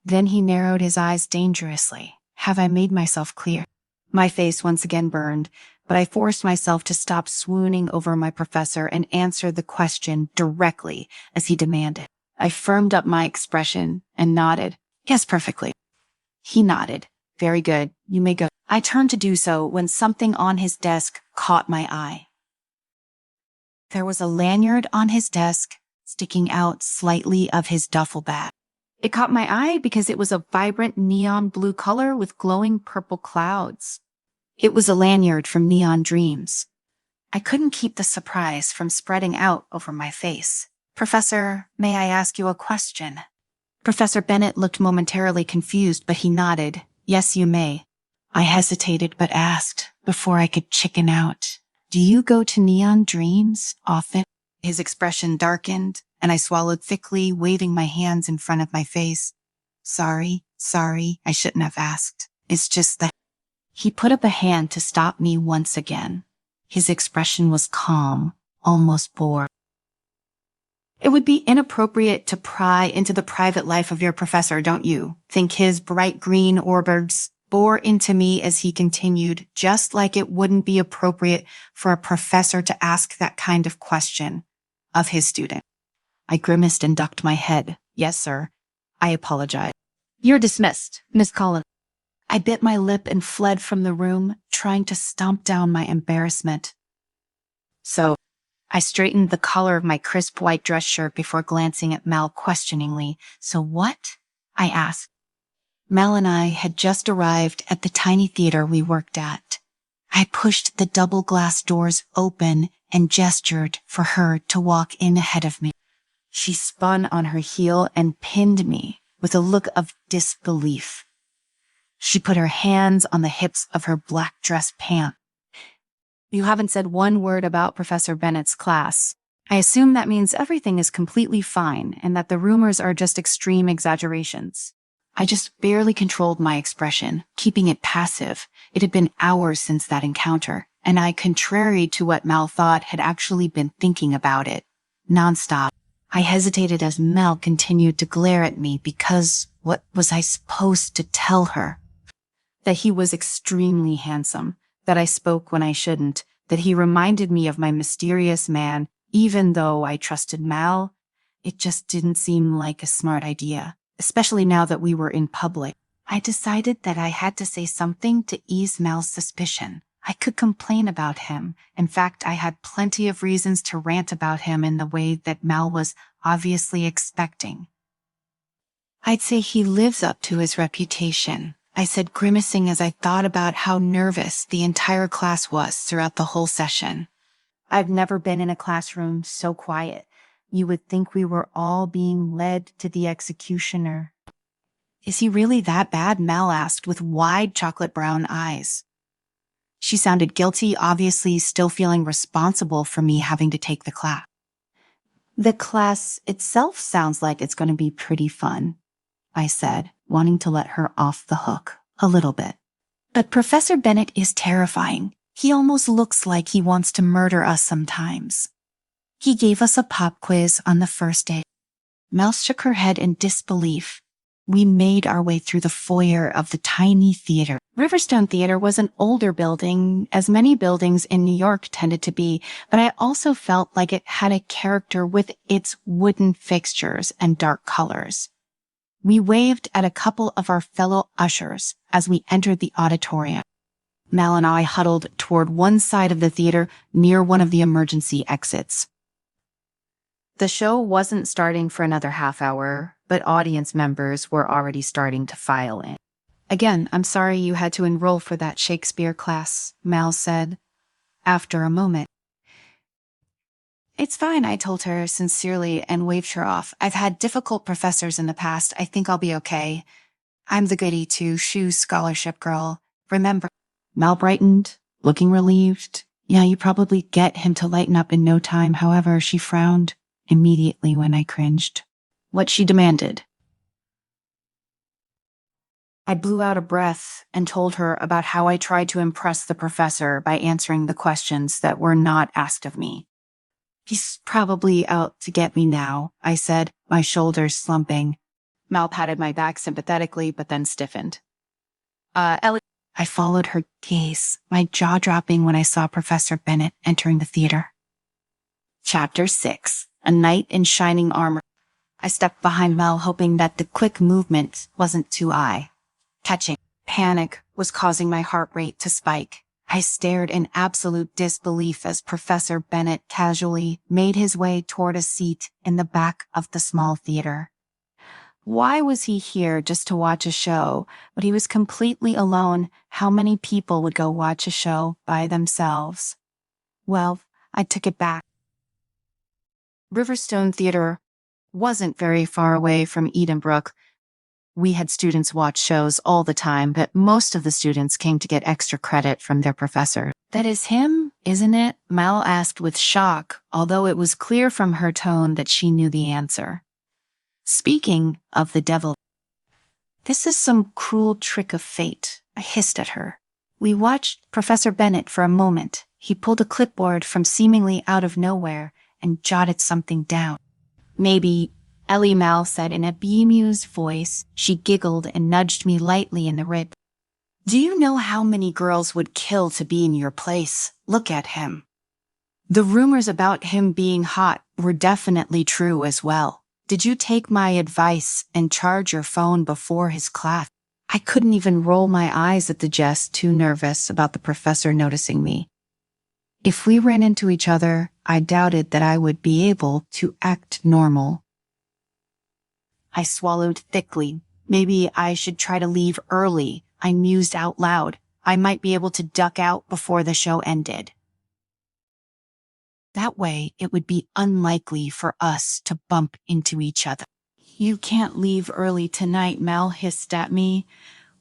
S1: Then he narrowed his eyes dangerously. Have I made myself clear? My face once again burned, but I forced myself to stop swooning over my professor and answer the question directly as he demanded. I firmed up my expression and nodded. "Yes, perfectly." He nodded. "Very good. You may go." I turned to do so when something on his desk caught my eye. There was a lanyard on his desk, sticking out slightly of his duffel bag. It caught my eye because it was a vibrant neon blue color with glowing purple clouds. It was a lanyard from Neon Dreams. I couldn't keep the surprise from spreading out over my face. "Professor, may I ask you a question?" Professor Bennett looked momentarily confused, but he nodded. "Yes, you may." I hesitated but asked, before I could chicken out, "Do you go to Neon Dreams often?" His expression darkened, and I swallowed thickly, waving my hands in front of my face. Sorry, I shouldn't have asked. It's just that..." He put up a hand to stop me once again. His expression was calm, almost bored. It would be inappropriate to pry into the private life of your professor, don't you? Think his bright green orbs bore into me as he continued, just like it wouldn't be appropriate for a professor to ask that kind of question of his student. I grimaced and ducked my head. Yes, sir. I apologize. You're dismissed, Miss Collins. I bit my lip and fled from the room, trying to stomp down my embarrassment. So, I straightened the collar of my crisp white dress shirt before glancing at Mel questioningly. So what? I asked. Mel and I had just arrived at the tiny theater we worked at. I pushed the double glass doors open and gestured for her to walk in ahead of me. She spun on her heel and pinned me with a look of disbelief. She put her hands on the hips of her black dress pants. You haven't said one word about Professor Bennett's class. I assume that means everything is completely fine and that the rumors are just extreme exaggerations. I just barely controlled my expression, keeping it passive. It had been hours since that encounter, and I, contrary to what Mel thought, had actually been thinking about it. Nonstop. I hesitated as Mel continued to glare at me because what was I supposed to tell her? That he was extremely handsome, that I spoke when I shouldn't, that he reminded me of my mysterious man, even though I trusted Mel. It just didn't seem like a smart idea, especially now that we were in public. I decided that I had to say something to ease Mel's suspicion. I could complain about him. In fact, I had plenty of reasons to rant about him in the way that Mel was obviously expecting. I'd say he lives up to his reputation, I said, grimacing as I thought about how nervous the entire class was throughout the whole session. I've never been in a classroom so quiet. You would think we were all being led to the executioner. Is he really that bad? Mel asked with wide chocolate brown eyes. She sounded guilty, obviously still feeling responsible for me having to take the class. The class itself sounds like it's going to be pretty fun, I said, wanting to let her off the hook a little bit. But Professor Bennett is terrifying. He almost looks like he wants to murder us sometimes. He gave us a pop quiz on the first day. Mel shook her head in disbelief. We made our way through the foyer of the tiny theater. Riverstone Theater was an older building, as many buildings in New York tended to be, but I also felt like it had a character with its wooden fixtures and dark colors. We waved at a couple of our fellow ushers as we entered the auditorium. Mel and I huddled toward one side of the theater near one of the emergency exits. The show wasn't starting for another half hour, but audience members were already starting to file in. Again, I'm sorry you had to enroll for that Shakespeare class, Mel said, after a moment. It's fine, I told her sincerely and waved her off. I've had difficult professors in the past. I think I'll be okay. I'm the goody two-shoes scholarship girl. Remember? Mel brightened, looking relieved. Yeah, you probably get him to lighten up in no time. However, she frowned immediately when I cringed. What she demanded. I blew out a breath and told her about how I tried to impress the professor by answering the questions that were not asked of me. He's probably out to get me now, I said, my shoulders slumping. Mel patted my back sympathetically, but then stiffened. Ellie. I followed her gaze, my jaw dropping when I saw Professor Bennett entering the theater. Chapter 6. A Knight in Shining Armor. I stepped behind Mel, hoping that the quick movement wasn't too eye-catching. Panic was causing my heart rate to spike. I stared in absolute disbelief as Professor Bennett casually made his way toward a seat in the back of the small theater. Why was he here just to watch a show? But he was completely alone. How many people would go watch a show by themselves? Well, I took it back. Riverstone Theater wasn't very far away from Edenbrook. We had students watch shows all the time, but most of the students came to get extra credit from their professor. That is him, isn't it? Mel asked with shock, although it was clear from her tone that she knew the answer. Speaking of the devil, this is some cruel trick of fate, I hissed at her. We watched Professor Bennett for a moment. He pulled a clipboard from seemingly out of nowhere and jotted something down. Maybe, Ellie, Mal said in a bemused voice. She giggled and nudged me lightly in the rib. Do you know how many girls would kill to be in your place? Look at him. The rumors about him being hot were definitely true as well. Did you take my advice and charge your phone before his class? I couldn't even roll my eyes at the jest, too nervous about the professor noticing me. If we ran into each other, I doubted that I would be able to act normal. I swallowed thickly. Maybe I should try to leave early, I mused out loud. I might be able to duck out before the show ended. That way, it would be unlikely for us to bump into each other. You can't leave early tonight, Mel hissed at me.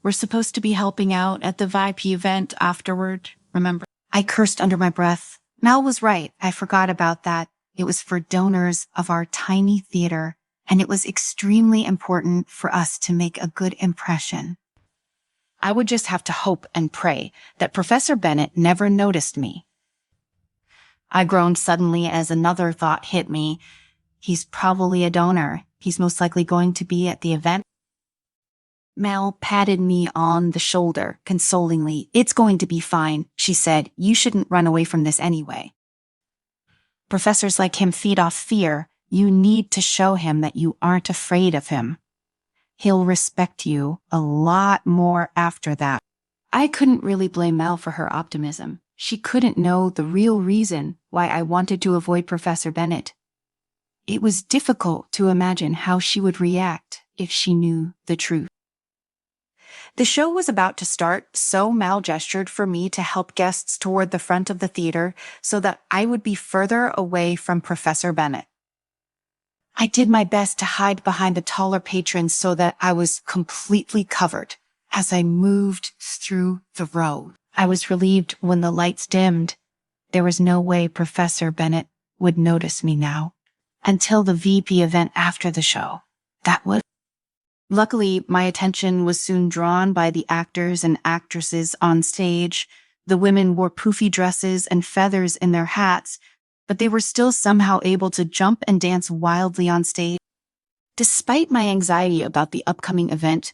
S1: We're supposed to be helping out at the VIP event afterward, remember? I cursed under my breath. Mel was right. I forgot about that. It was for donors of our tiny theater, and it was extremely important for us to make a good impression. I would just have to hope and pray that Professor Bennett never noticed me. I groaned suddenly as another thought hit me. He's probably a donor. He's most likely going to be at the event. Mel patted me on the shoulder, consolingly. It's going to be fine, she said. You shouldn't run away from this anyway. Professors like him feed off fear. You need to show him that you aren't afraid of him. He'll respect you a lot more after that. I couldn't really blame Mel for her optimism. She couldn't know the real reason why I wanted to avoid Professor Bennett. It was difficult to imagine how she would react if she knew the truth. The show was about to start, so Mal gestured for me to help guests toward the front of the theater so that I would be further away from Professor Bennett. I did my best to hide behind the taller patrons so that I was completely covered. As I moved through the row, I was relieved when the lights dimmed. There was no way Professor Bennett would notice me now. Until the VP event after the show. That would. Luckily, my attention was soon drawn by the actors and actresses on stage. The women wore poofy dresses and feathers in their hats, but they were still somehow able to jump and dance wildly on stage. Despite my anxiety about the upcoming event,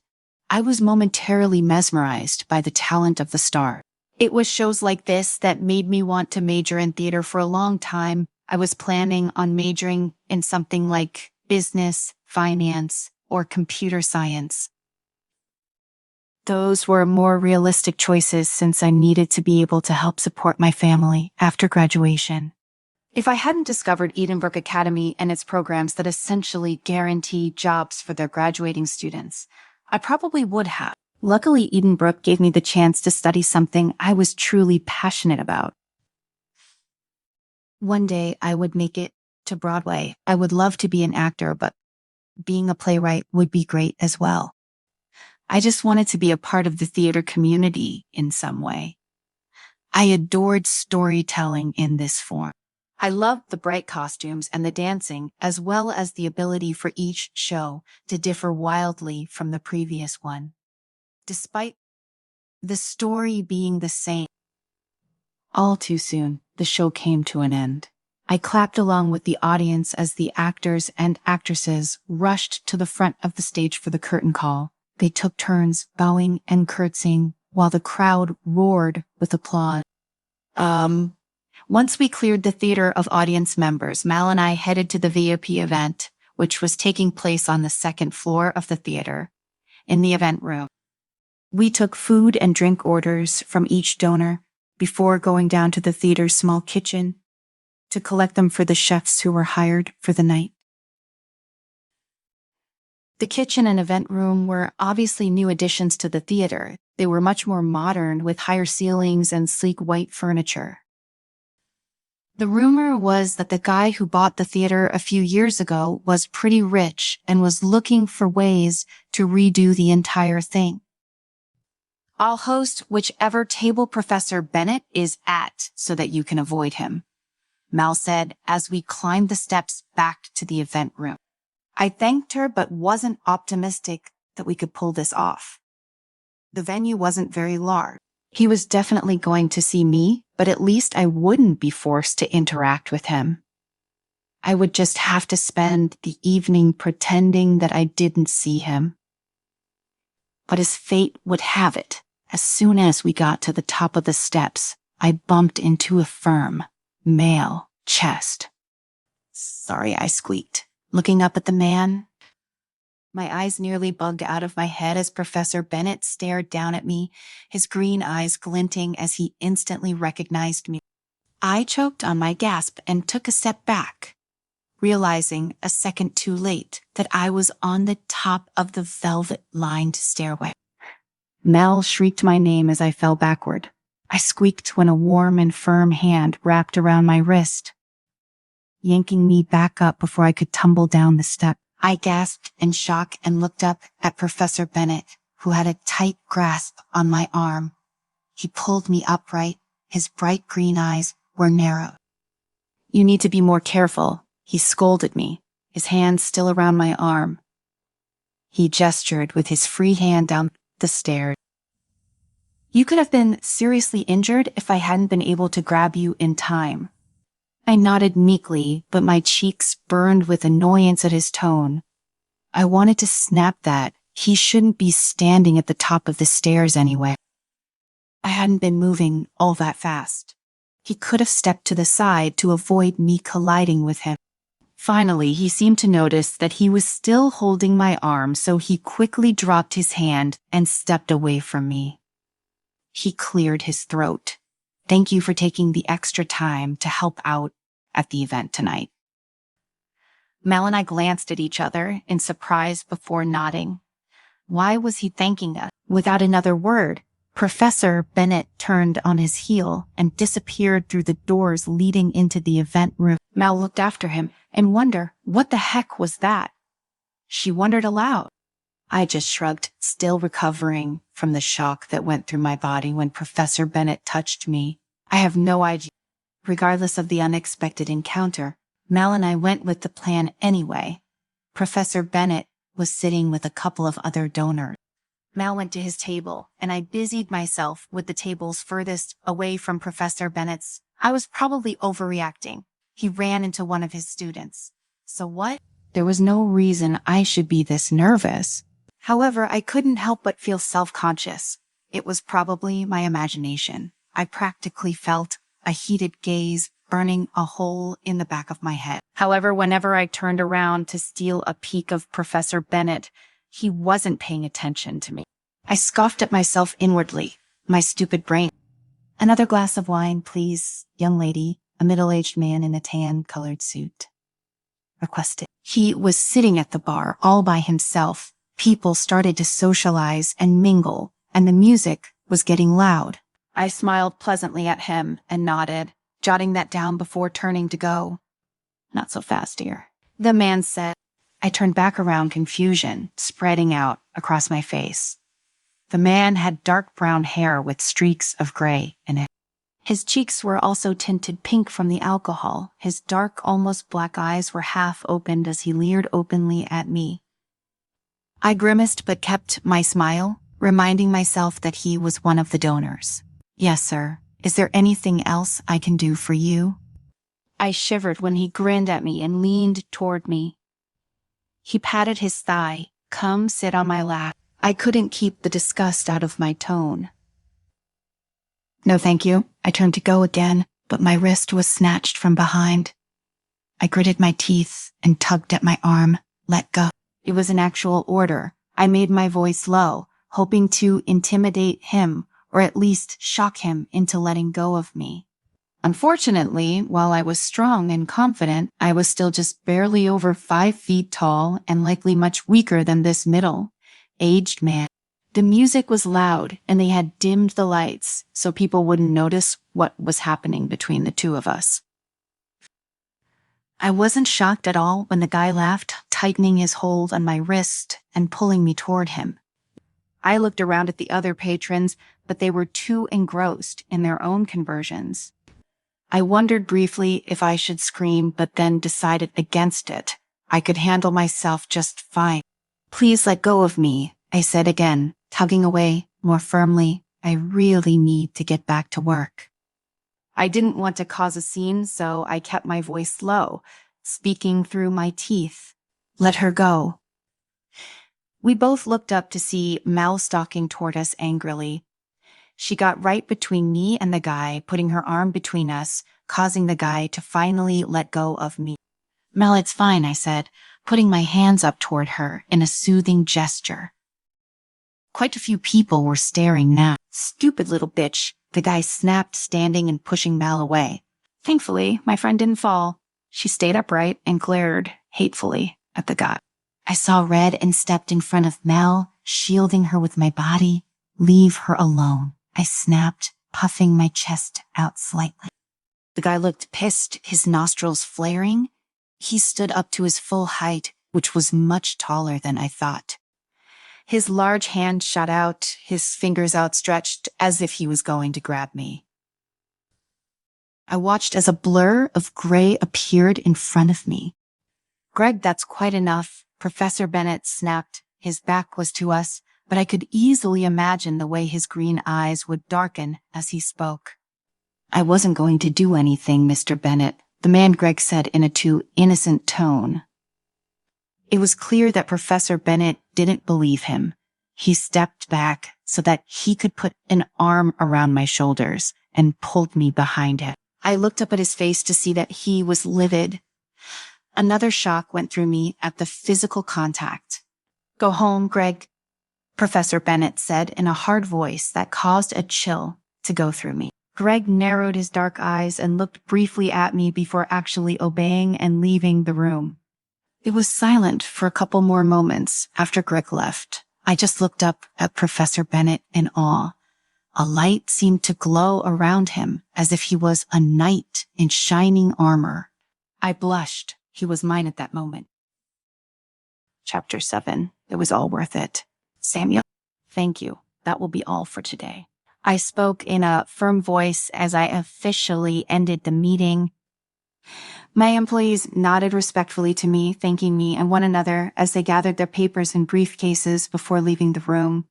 S1: I was momentarily mesmerized by the talent of the star. It was shows like this that made me want to major in theater for a long time. I was planning on majoring in something like business, finance, or computer science. Those were more realistic choices since I needed to be able to help support my family after graduation. If I hadn't discovered Edenbrook Academy and its programs that essentially guarantee jobs for their graduating students, I probably would have. Luckily, Edenbrook gave me the chance to study something I was truly passionate about. One day, I would make it to Broadway. I would love to be an actor, but being a playwright would be great as well. I just wanted to be a part of the theater community in some way. I adored storytelling in this form. I loved the bright costumes and the dancing, as well as the ability for each show to differ wildly from the previous one. Despite the story being the same, all too soon, the show came to an end. I clapped along with the audience as the actors and actresses rushed to the front of the stage for the curtain call. They took turns bowing and curtsying while the crowd roared with applause. Once we cleared the theater of audience members, Mal and I headed to the VIP event, which was taking place on the second floor of the theater, in the event room. We took food and drink orders from each donor before going down to the theater's small kitchen to collect them for the chefs who were hired for the night. The kitchen and event room were obviously new additions to the theater. They were much more modern, with higher ceilings and sleek white furniture. The rumor was that the guy who bought the theater a few years ago was pretty rich and was looking for ways to redo the entire thing. I'll host whichever table Professor Bennett is at so that you can avoid him, Mal said as we climbed the steps back to the event room. I thanked her but wasn't optimistic that we could pull this off. The venue wasn't very large. He was definitely going to see me, but at least I wouldn't be forced to interact with him. I would just have to spend the evening pretending that I didn't see him. But as fate would have it, as soon as we got to the top of the steps, I bumped into a firm, male chest. Sorry, I squeaked, looking up at the man. My eyes nearly bugged out of my head as Professor Bennett stared down at me, his green eyes glinting as he instantly recognized me. I choked on my gasp and took a step back, realizing a second too late that I was on the top of the velvet-lined stairway. Mel shrieked my name as I fell backward. I squeaked when a warm and firm hand wrapped around my wrist, yanking me back up before I could tumble down the step. I gasped in shock and looked up at Professor Bennett, who had a tight grasp on my arm. He pulled me upright. His bright green eyes were narrowed. You need to be more careful, he scolded me, his hand still around my arm. He gestured with his free hand down the stairs. You could have been seriously injured if I hadn't been able to grab you in time. I nodded meekly, but my cheeks burned with annoyance at his tone. I wanted to snap that. He shouldn't be standing at the top of the stairs anyway. I hadn't been moving all that fast. He could have stepped to the side to avoid me colliding with him. Finally, he seemed to notice that he was still holding my arm, so he quickly dropped his hand and stepped away from me. He cleared his throat. Thank you for taking the extra time to help out at the event tonight. Mel and I glanced at each other in surprise before nodding. Why was he thanking us? Without another word, Professor Bennett turned on his heel and disappeared through the doors leading into the event room. Mel looked after him and wondered, what the heck was that? She wondered aloud. I just shrugged, still recovering from the shock that went through my body when Professor Bennett touched me. I have no idea. Regardless of the unexpected encounter, Mel and I went with the plan anyway. Professor Bennett was sitting with a couple of other donors. Mel went to his table, and I busied myself with the tables furthest away from Professor Bennett's. I was probably overreacting. He ran into one of his students. So what? There was no reason I should be this nervous. However, I couldn't help but feel self-conscious. It was probably my imagination. I practically felt a heated gaze burning a hole in the back of my head. However, whenever I turned around to steal a peek of Professor Bennett, he wasn't paying attention to me. I scoffed at myself inwardly, my stupid brain. Another glass of wine, please, young lady, a middle-aged man in a tan-colored suit requested. He was sitting at the bar all by himself. People started to socialize and mingle, and the music was getting loud. I smiled pleasantly at him and nodded, jotting that down before turning to go. Not so fast, dear, the man said. I turned back around, confusion spreading out across my face. The man had dark brown hair with streaks of gray in it. His cheeks were also tinted pink from the alcohol. His dark, almost black eyes were half opened as he leered openly at me. I grimaced but kept my smile, reminding myself that he was one of the donors. Yes, sir. Is there anything else I can do for you? I shivered when he grinned at me and leaned toward me. He patted his thigh. Come sit on my lap. I couldn't keep the disgust out of my tone. No, thank you. I turned to go again, but my wrist was snatched from behind. I gritted my teeth and tugged at my arm. Let go. It was an actual order. I made my voice low, hoping to intimidate him or at least shock him into letting go of me. Unfortunately, while I was strong and confident, I was still just barely over 5 feet tall and likely much weaker than this middle-aged man. The music was loud, and they had dimmed the lights so people wouldn't notice what was happening between the two of us. I wasn't shocked at all when the guy laughed, tightening his hold on my wrist and pulling me toward him. I looked around at the other patrons, but they were too engrossed in their own conversions. I wondered briefly if I should scream, but then decided against it. I could handle myself just fine. Please let go of me, I said again, tugging away more firmly. I really need to get back to work. I didn't want to cause a scene, so I kept my voice low, speaking through my teeth. Let her go. We both looked up to see Mel stalking toward us angrily. She got right between me and the guy, putting her arm between us, causing the guy to finally let go of me. Mel, it's fine, I said, putting my hands up toward her in a soothing gesture. Quite a few people were staring now. Stupid little bitch, the guy snapped, standing and pushing Mel away. Thankfully, my friend didn't fall. She stayed upright and glared hatefully at the guy. I saw red and stepped in front of Mel, shielding her with my body. Leave her alone, I snapped, puffing my chest out slightly. The guy looked pissed, his nostrils flaring. He stood up to his full height, which was much taller than I thought. His large hand shot out, his fingers outstretched as if he was going to grab me. I watched as a blur of gray appeared in front of me. Greg, that's quite enough, Professor Bennett snapped. His back was to us, but I could easily imagine the way his green eyes would darken as he spoke. I wasn't going to do anything, Mr. Bennett, the man Greg said in a too innocent tone. It was clear that Professor Bennett didn't believe him. He stepped back so that he could put an arm around my shoulders and pulled me behind him. I looked up at his face to see that he was livid. Another shock went through me at the physical contact. Go home, Greg, Professor Bennett said in a hard voice that caused a chill to go through me. Greg narrowed his dark eyes and looked briefly at me before actually obeying and leaving the room. It was silent for a couple more moments after Greg left. I just looked up at Professor Bennett in awe. A light seemed to glow around him as if he was a knight in shining armor. I blushed. He was mine at that moment. Chapter 7. It was all worth it. Samuel, thank you. That will be all for today. I spoke in a firm voice as I officially ended the meeting. My employees nodded respectfully to me, thanking me and one another as they gathered their papers and briefcases before leaving the room.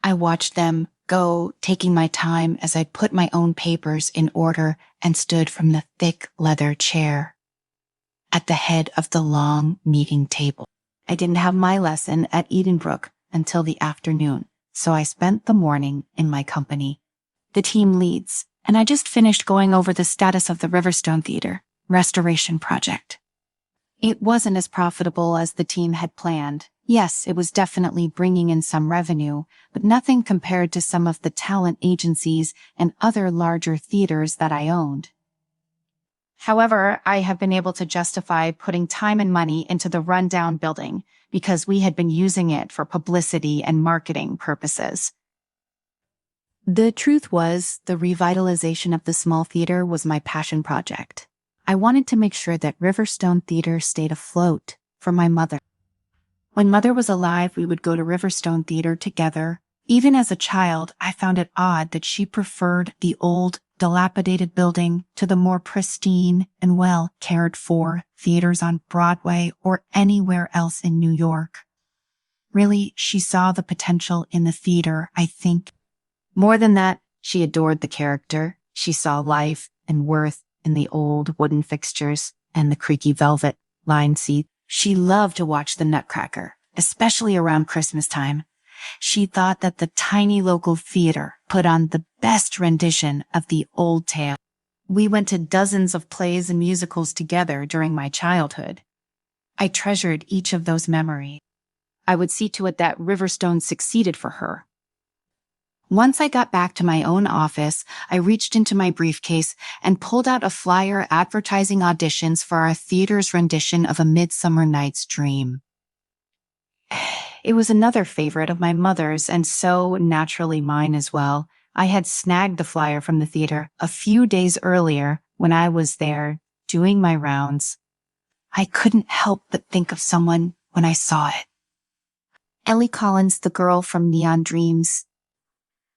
S1: I watched them go, taking my time as I put my own papers in order and stood from the thick leather chair at the head of the long meeting table. I didn't have my lesson at Edenbrook until the afternoon, so I spent the morning in my company, the team leads, and I just finished going over the status of the Riverstone Theater restoration project. It wasn't as profitable as the team had planned. Yes, it was definitely bringing in some revenue, but nothing compared to some of the talent agencies and other larger theaters that I owned. However, I have been able to justify putting time and money into the rundown building because we had been using it for publicity and marketing purposes. The truth was, the revitalization of the small theater was my passion project. I wanted to make sure that Riverstone Theater stayed afloat for my mother. When Mother was alive, we would go to Riverstone Theater together. Even as a child, I found it odd that she preferred the old, dilapidated building to the more pristine and well-cared-for theaters on Broadway or anywhere else in New York. Really, she saw the potential in the theater, I think. More than that, she adored the character. She saw life and worth in the old wooden fixtures and the creaky velvet-lined seats. She loved to watch the Nutcracker, especially around Christmas time. She thought that the tiny local theater put on the best rendition of the old tale. We went to dozens of plays and musicals together during my childhood. I treasured each of those memories. I would see to it that Riverstone succeeded for her. Once I got back to my own office, I reached into my briefcase and pulled out a flyer advertising auditions for our theater's rendition of A Midsummer Night's Dream. It was another favorite of my mother's and so naturally mine as well. I had snagged the flyer from the theater a few days earlier when I was there doing my rounds. I couldn't help but think of someone when I saw it. Ellie Collins, the girl from Neon Dreams.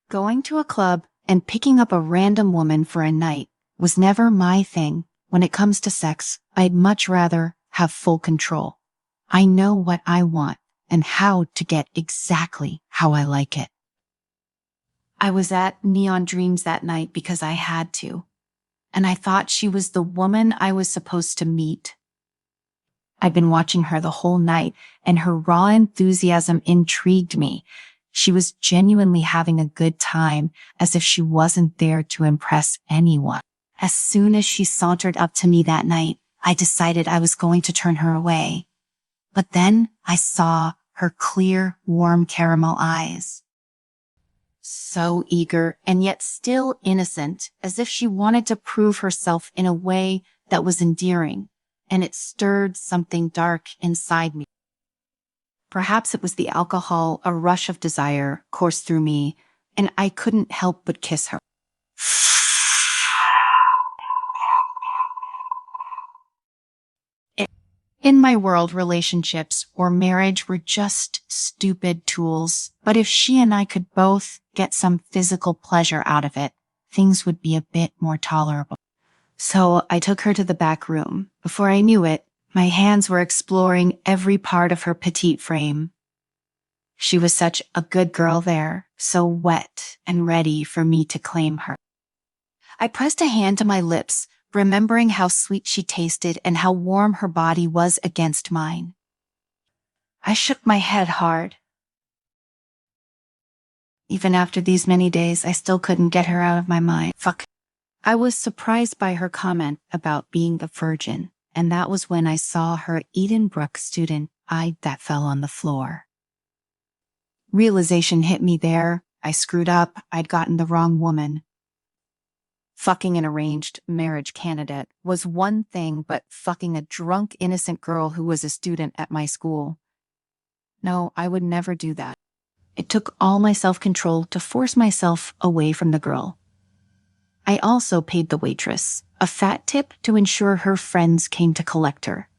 S1: Going to a club and picking up a random woman for a night was never my thing. When it comes to sex, I'd much rather have full control. I know what I want and how to get exactly how I like it. I was at Neon Dreams that night because I had to. and I thought she was the woman I was supposed to meet. I'd been watching her the whole night, and her raw enthusiasm intrigued me. She was genuinely having a good time, as if she wasn't there to impress anyone. As soon as she sauntered up to me that night, I decided I was going to turn her away. But then I saw her clear, warm caramel eyes. So eager and yet still innocent, as if she wanted to prove herself in a way that was endearing, and it stirred something dark inside me. Perhaps it was the alcohol, a rush of desire coursed through me, and I couldn't help but kiss her. In my world, relationships or marriage were just stupid tools, but if she and I could both get some physical pleasure out of it, things would be a bit more tolerable. So I took her to the back room. Before I knew it, my hands were exploring every part of her petite frame. She was such a good girl there, so wet and ready for me to claim her. I pressed a hand to my lips, remembering how sweet she tasted and how warm her body was against mine. I shook my head hard. Even after these many days, I still couldn't get her out of my mind. Fuck. I was surprised by her comment about being a virgin, and that was when I saw her Edenbrook student eye that fell on the floor. Realization hit me there. I screwed up. I'd gotten the wrong woman. Fucking an arranged marriage candidate was one thing, but fucking a drunk, innocent girl who was a student at my school. No, I would never do that. It took all my self-control to force myself away from the girl. I also paid the waitress a fat tip to ensure her friends came to collect her.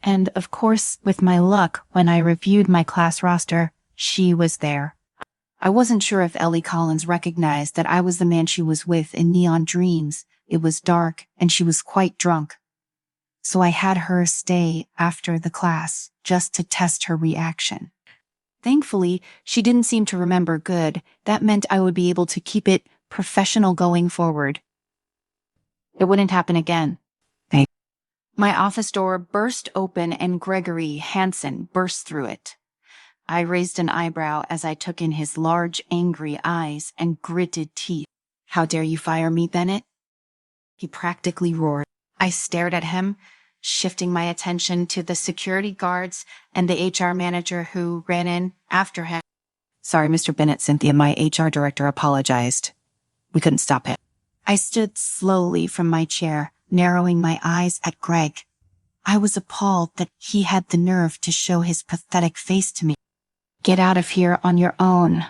S1: And of course, with my luck, when I reviewed my class roster, she was there. I wasn't sure if Ellie Collins recognized that I was the man she was with in Neon Dreams. It was dark, and she was quite drunk. So I had her stay after the class, just to test her reaction. Thankfully, she didn't seem to remember good. That meant I would be able to keep it professional going forward. It wouldn't happen again. My office door burst open and Gregory Hansen burst through it. I raised an eyebrow as I took in his large, angry eyes and gritted teeth. "How dare you fire me, Bennett?" he practically roared. I stared at him, shifting my attention to the security guards and the HR manager who ran in after him. "Sorry, Mr. Bennett, Cynthia, my HR director apologized. We couldn't stop him." I stood slowly from my chair, narrowing my eyes at Greg. I was appalled that he had the nerve to show his pathetic face to me. "Get out of here on your own,"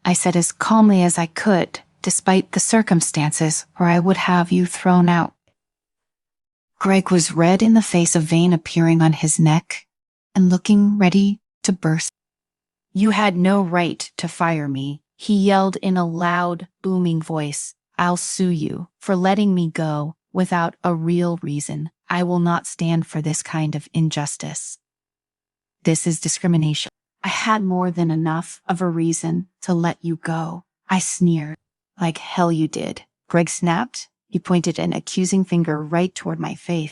S1: I said as calmly as I could, despite the circumstances, or I would have you thrown out. Greg was red in the face, a vein appearing on his neck, and looking ready to burst. "You had no right to fire me," he yelled in a loud, booming voice. "I'll sue you for letting me go without a real reason. I will not stand for this kind of injustice. This is discrimination." "I had more than enough of a reason to let you go," I sneered. "Like hell you did." Greg snapped. He pointed an accusing finger right toward my face.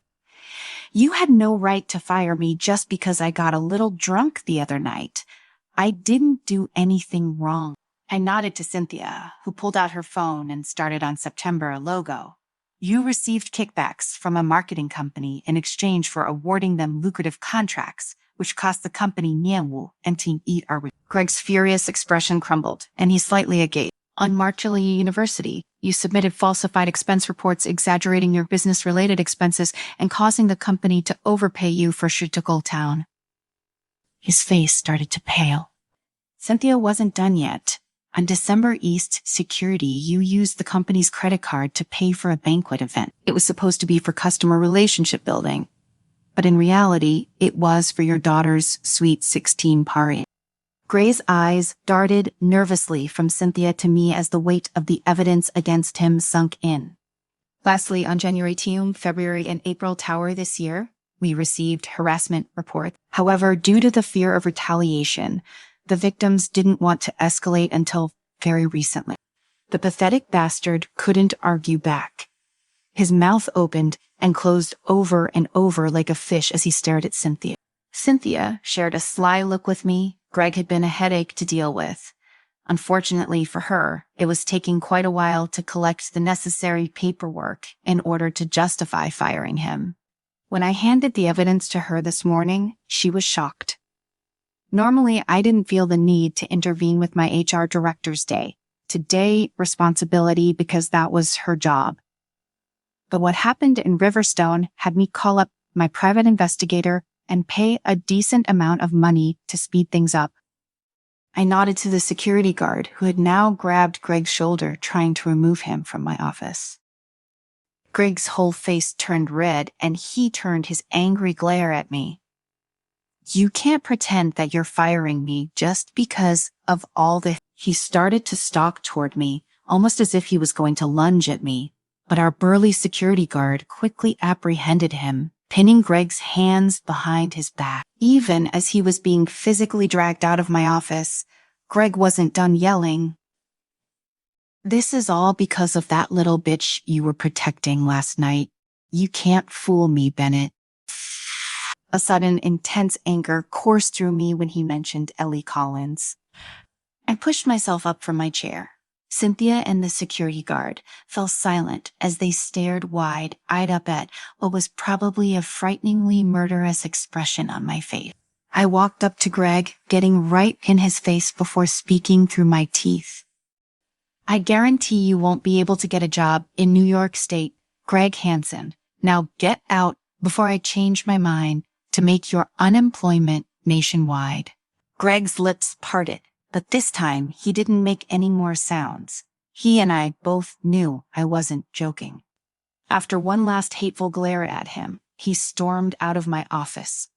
S1: "You had no right to fire me just because I got a little drunk the other night. I didn't do anything wrong." I nodded to Cynthia, who pulled out her phone and started on September a logo. "You received kickbacks from a marketing company in exchange for awarding them lucrative contracts, which cost the company Nianwu and Team Eat Our Re-" Greg's furious expression crumbled, and he slightly agate. "On Marchley University, you submitted falsified expense reports exaggerating your business-related expenses and causing the company to overpay you for Shutukul Town." His face started to pale. "Cynthia wasn't done yet. On December East Security, you used the company's credit card to pay for a banquet event. It was supposed to be for customer relationship building, but in reality, it was for your daughter's sweet 16 party." Gray's eyes darted nervously from Cynthia to me as the weight of the evidence against him sunk in. "Lastly, on January 10, February, and April Tower this year, we received harassment reports. However, due to the fear of retaliation, the victims didn't want to escalate until very recently." The pathetic bastard couldn't argue back. His mouth opened and closed over and over like a fish as he stared at Cynthia. Cynthia shared a sly look with me. Greg had been a headache to deal with. Unfortunately for her, it was taking quite a while to collect the necessary paperwork in order to justify firing him. When I handed the evidence to her this morning, she was shocked. Normally, I didn't feel the need to intervene with my HR director's day. Today, responsibility because that was her job. But what happened in Riverstone had me call up my private investigator and pay a decent amount of money to speed things up. I nodded to the security guard who had now grabbed Greg's shoulder, trying to remove him from my office. Greg's whole face turned red and he turned his angry glare at me. You can't pretend that you're firing me just because of all the... He started to stalk toward me, almost as if he was going to lunge at me, but our burly security guard quickly apprehended him, pinning Greg's hands behind his back. Even as he was being physically dragged out of my office, Greg wasn't done yelling. This is all because of that little bitch you were protecting last night. You can't fool me, Bennett. A sudden, intense anger coursed through me when he mentioned Ellie Collins. I pushed myself up from my chair. Cynthia and the security guard fell silent as they stared wide-eyed up at what was probably a frighteningly murderous expression on my face. I walked up to Greg, getting right in his face before speaking through my teeth. I guarantee you won't be able to get a job in New York State, Greg Hansen. Now get out before I change my mind to make your unemployment nationwide. Greg's lips parted, but this time he didn't make any more sounds. He and I both knew I wasn't joking. After one last hateful glare at him, he stormed out of my office.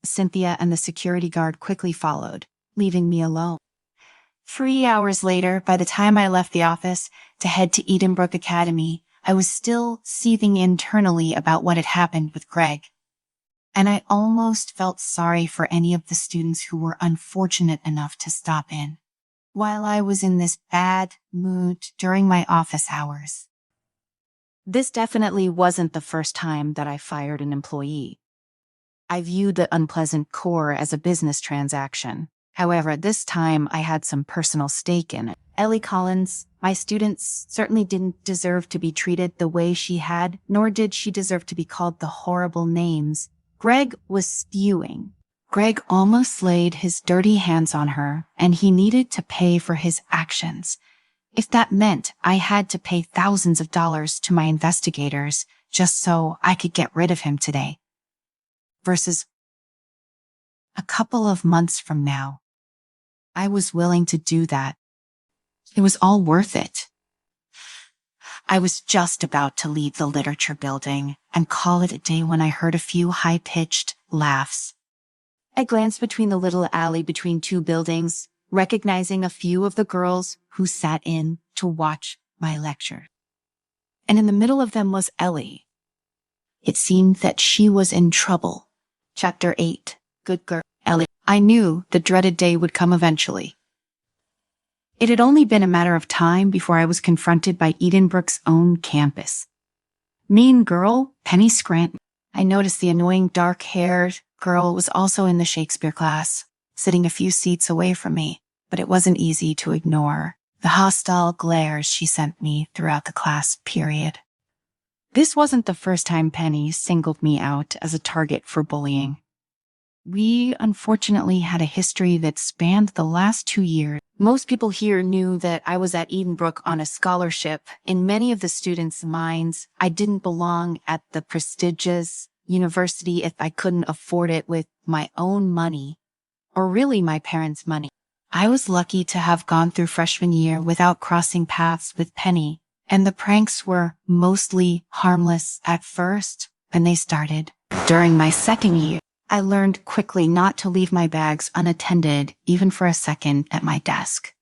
S1: Cynthia and the security guard quickly followed, leaving me alone. 3 hours later, by the time I left the office to head to Edenbrook Academy, I was still seething internally about what had happened with Greg. And I almost felt sorry for any of the students who were unfortunate enough to stop in, while I was in this bad mood during my office hours. This definitely wasn't the first time that I fired an employee. I viewed the unpleasant core as a business transaction. However, this time I had some personal stake in it. Ellie Collins, my students, certainly didn't deserve to be treated the way she had, nor did she deserve to be called the horrible names Greg was spewing. Greg almost laid his dirty hands on her, and he needed to pay for his actions. If that meant I had to pay thousands of dollars to my investigators just so I could get rid of him today. Versus a couple of months from now, I was willing to do that. It was all worth it. I was just about to leave the literature building and call it a day when I heard a few high-pitched laughs. I glanced between the little alley between two buildings, recognizing a few of the girls who sat in to watch my lecture. And in the middle of them was Ellie. It seemed that she was in trouble. Chapter 8. Good girl. Ellie. I knew the dreaded day would come eventually. It had only been a matter of time before I was confronted by Edenbrook's own campus. Mean girl, Penny Scranton. I noticed the annoying dark-haired girl was also in the Shakespeare class, sitting a few seats away from me, but it wasn't easy to ignore the hostile glares she sent me throughout the class period. This wasn't the first time Penny singled me out as a target for bullying. We unfortunately had a history that spanned the last 2 years. Most people here knew that I was at Edenbrook on a scholarship. In many of the students' minds, I didn't belong at the prestigious university if I couldn't afford it with my own money, or really my parents' money. I was lucky to have gone through freshman year without crossing paths with Penny, and the pranks were mostly harmless at first when they started. During my second year, I learned quickly not to leave my bags unattended, even for a second, at my desk.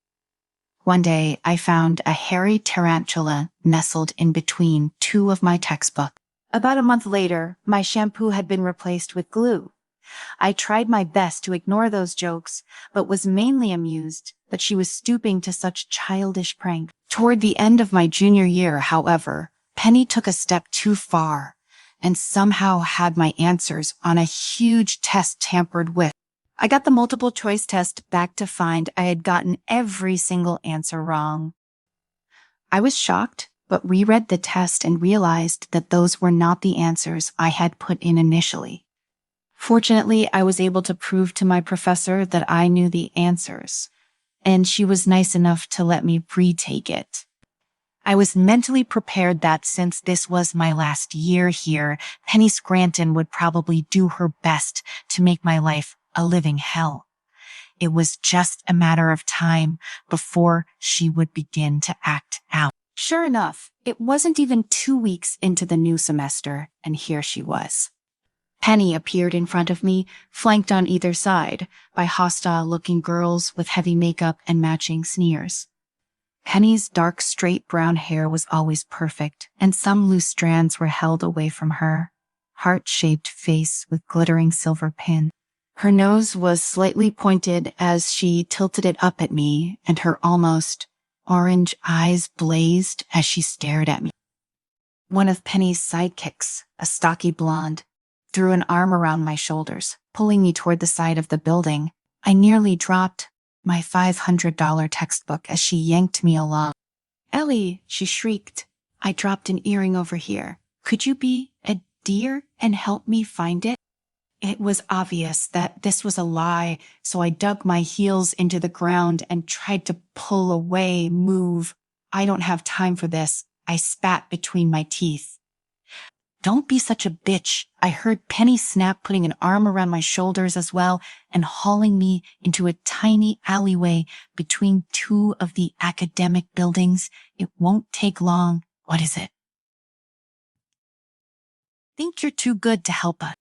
S1: One day, I found a hairy tarantula nestled in between two of my textbooks. About a month later, my shampoo had been replaced with glue. I tried my best to ignore those jokes, but was mainly amused that she was stooping to such childish pranks. Toward the end of my junior year, however, Penny took a step too far and somehow had my answers on a huge test tampered with. I got the multiple choice test back to find I had gotten every single answer wrong. I was shocked, but reread the test and realized that those were not the answers I had put in initially. Fortunately, I was able to prove to my professor that I knew the answers, and she was nice enough to let me retake it. I was mentally prepared that since this was my last year here, Penny Scranton would probably do her best to make my life a living hell. It was just a matter of time before she would begin to act out. Sure enough, it wasn't even 2 weeks into the new semester, and here she was. Penny appeared in front of me, flanked on either side by hostile-looking girls with heavy makeup and matching sneers. Penny's dark, straight brown hair was always perfect, and some loose strands were held away from her heart-shaped face with glittering silver pin. Her nose was slightly pointed as she tilted it up at me, and her almost orange eyes blazed as she stared at me. One of Penny's sidekicks, a stocky blonde, threw an arm around my shoulders, pulling me toward the side of the building. I nearly dropped my $500 textbook as she yanked me along. "Ellie," she shrieked, "I dropped an earring over here. Could you be a dear and help me find it?" It was obvious that this was a lie, so I dug my heels into the ground and tried to pull away, move. "I don't have time for this," I spat between my teeth. "Don't be such a bitch." I heard Penny snap, putting an arm around my shoulders as well and hauling me into a tiny alleyway between two of the academic buildings. "It won't take long. What is it?" "Think you're too good to help us."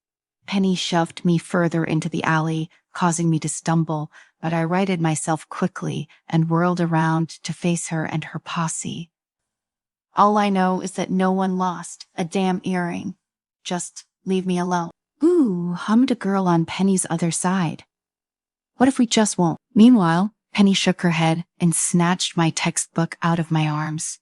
S1: Penny shoved me further into the alley, causing me to stumble, but I righted myself quickly and whirled around to face her and her posse. "All I know is that no one lost a damn earring. Just leave me alone." "Ooh," hummed a girl on Penny's other side. "What if we just won't?" Meanwhile, Penny shook her head and snatched my textbook out of my arms.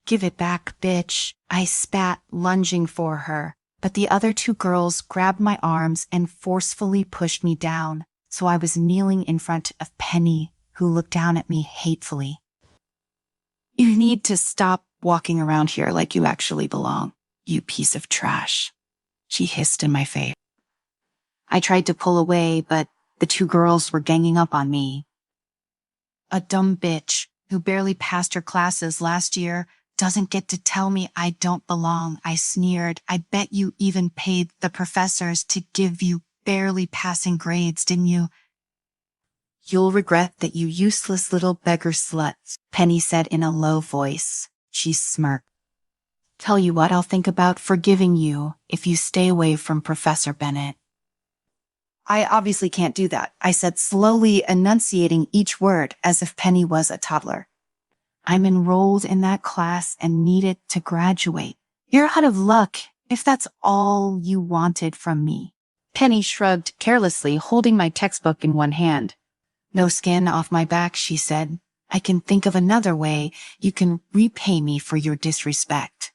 S1: "Give it back, bitch," I spat, lunging for her, but the other two girls grabbed my arms and forcefully pushed me down, so I was kneeling in front of Penny, who looked down at me hatefully. "You need to stop walking around here like you actually belong, you piece of trash," she hissed in my face. I tried to pull away, but the two girls were ganging up on me. "A dumb bitch who barely passed her classes last year doesn't get to tell me I don't belong," I sneered. "I bet you even paid the professors to give you barely passing grades, didn't you?" "You'll regret that, you useless little beggar sluts," Penny said in a low voice. She smirked. "Tell you what, I'll think about forgiving you if you stay away from Professor Bennett." "I obviously can't do that," I said, slowly enunciating each word as if Penny was a toddler. "I'm enrolled in that class and needed to graduate. You're out of luck if that's all you wanted from me." Penny shrugged carelessly, holding my textbook in one hand. "No skin off my back," she said. "I can think of another way you can repay me for your disrespect."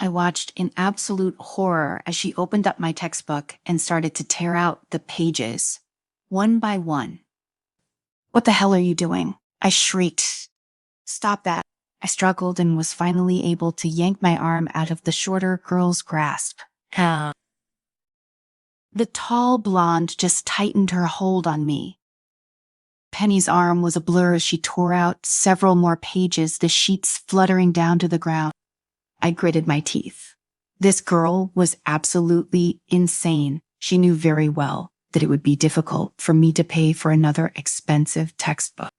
S1: I watched in absolute horror as she opened up my textbook and started to tear out the pages, one by one. "What the hell are you doing?" I shrieked. "Stop that." I struggled and was finally able to yank my arm out of the shorter girl's grasp. The tall blonde just tightened her hold on me. Penny's arm was a blur as she tore out several more pages, the sheets fluttering down to the ground. I gritted my teeth. This girl was absolutely insane. She knew very well that it would be difficult for me to pay for another expensive textbook.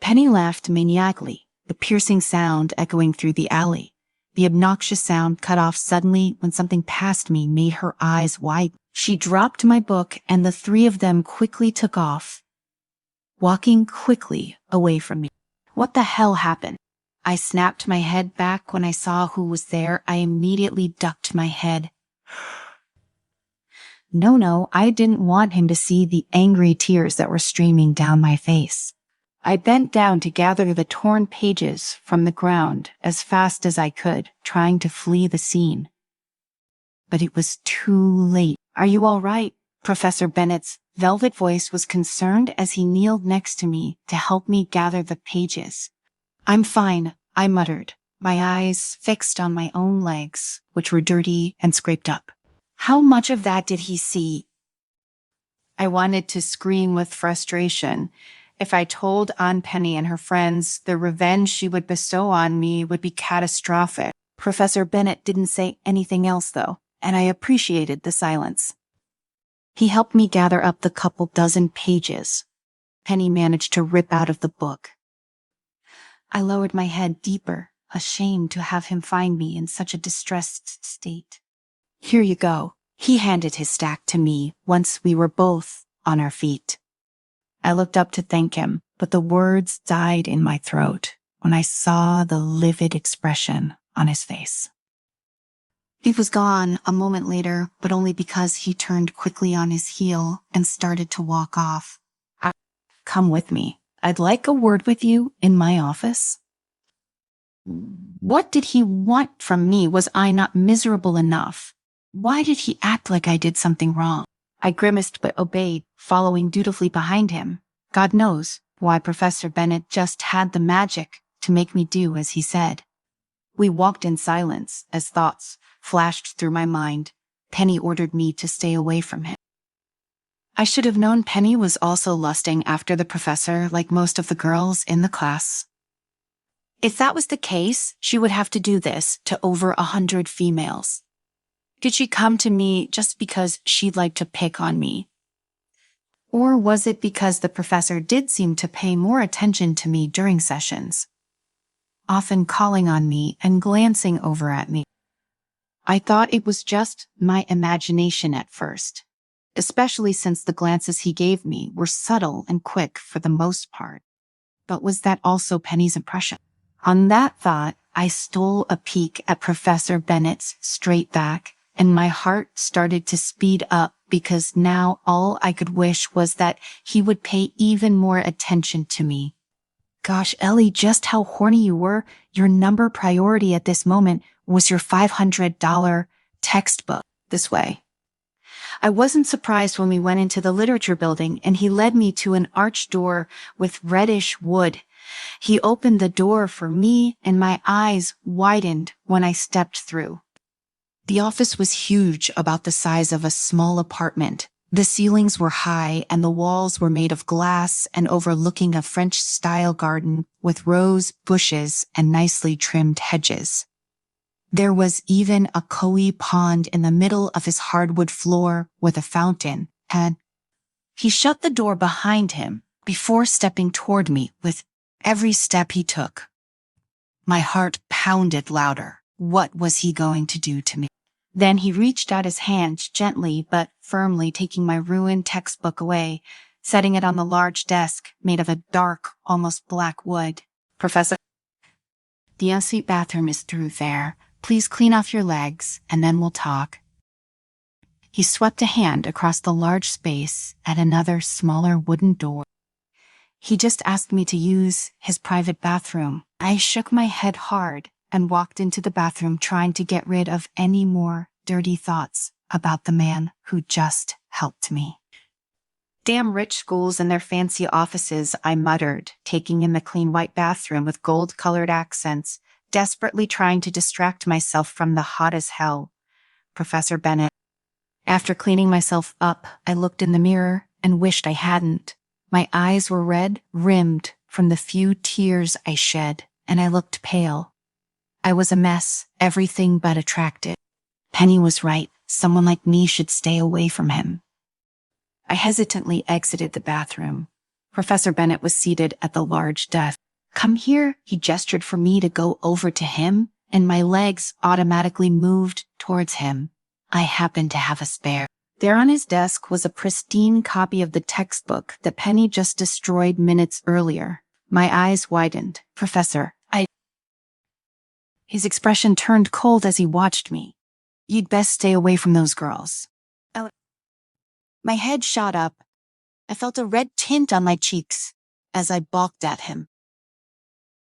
S1: Penny laughed maniacally, the piercing sound echoing through the alley. The obnoxious sound cut off suddenly when something past me made her eyes widen. She dropped my book and the three of them quickly took off, walking quickly away from me. What the hell happened? I snapped my head back when I saw who was there. I immediately ducked my head. No, I didn't want him to see the angry tears that were streaming down my face. I bent down to gather the torn pages from the ground as fast as I could, trying to flee the scene. But it was too late. "Are you all right?" Professor Bennett's velvet voice was concerned as he kneeled next to me to help me gather the pages. "I'm fine," I muttered, my eyes fixed on my own legs, which were dirty and scraped up. How much of that did he see? I wanted to scream with frustration. If I told Aunt Penny and her friends, the revenge she would bestow on me would be catastrophic. Professor Bennett didn't say anything else, though, and I appreciated the silence. He helped me gather up the couple dozen pages Penny managed to rip out of the book. I lowered my head deeper, ashamed to have him find me in such a distressed state. "Here you go." He handed his stack to me once we were both on our feet. I looked up to thank him, but the words died in my throat when I saw the livid expression on his face. He was gone a moment later, but only because he turned quickly on his heel and started to walk off. "Come with me. I'd like a word with you in my office." What did he want from me? Was I not miserable enough? Why did he act like I did something wrong? I grimaced but obeyed, following dutifully behind him. God knows why Professor Bennett just had the magic to make me do as he said. We walked in silence as thoughts flashed through my mind. Penny ordered me to stay away from him. I should have known Penny was also lusting after the professor like most of the girls in the class. If that was the case, she would have to do this to over 100 females. Did she come to me just because she'd like to pick on me? Or was it because the professor did seem to pay more attention to me during sessions, often calling on me and glancing over at me? I thought it was just my imagination at first, especially since the glances he gave me were subtle and quick for the most part. But was that also Penny's impression? On that thought, I stole a peek at Professor Bennett's straight back, and my heart started to speed up because now all I could wish was that he would pay even more attention to me. Gosh, Ellie, just how horny you were. Your number priority at this moment was your $500 textbook. This way. I wasn't surprised when we went into the literature building and he led me to an arched door with reddish wood. He opened the door for me and my eyes widened when I stepped through. The office was huge, about the size of a small apartment. The ceilings were high and the walls were made of glass and overlooking a French-style garden with rose bushes and nicely trimmed hedges. There was even a koi pond in the middle of his hardwood floor with a fountain. He shut the door behind him before stepping toward me with every step he took. My heart pounded louder. What was he going to do to me? Then he reached out his hand gently but firmly, taking my ruined textbook away, setting it on the large desk made of a dark, almost black wood. "Professor, the ensuite bathroom is through there. Please clean off your legs, and then we'll talk." He swept a hand across the large space at another smaller wooden door. He just asked me to use his private bathroom. I shook my head hard and walked into the bathroom, trying to get rid of any more dirty thoughts about the man who just helped me. "Damn rich schools and their fancy offices," I muttered, taking in the clean white bathroom with gold-colored accents, desperately trying to distract myself from the hot as hell Professor Bennett. After cleaning myself up, I looked in the mirror and wished I hadn't. My eyes were red-rimmed from the few tears I shed, and I looked pale. I was a mess, everything but attractive. Penny was right. Someone like me should stay away from him. I hesitantly exited the bathroom. Professor Bennett was seated at the large desk. "Come here," he gestured for me to go over to him, and my legs automatically moved towards him. I happened to have a spare. There on his desk was a pristine copy of the textbook that Penny just destroyed minutes earlier. My eyes widened. "Professor, His expression turned cold as he watched me. "You'd best stay away from those girls." My head shot up. I felt a red tint on my cheeks. as I balked at him.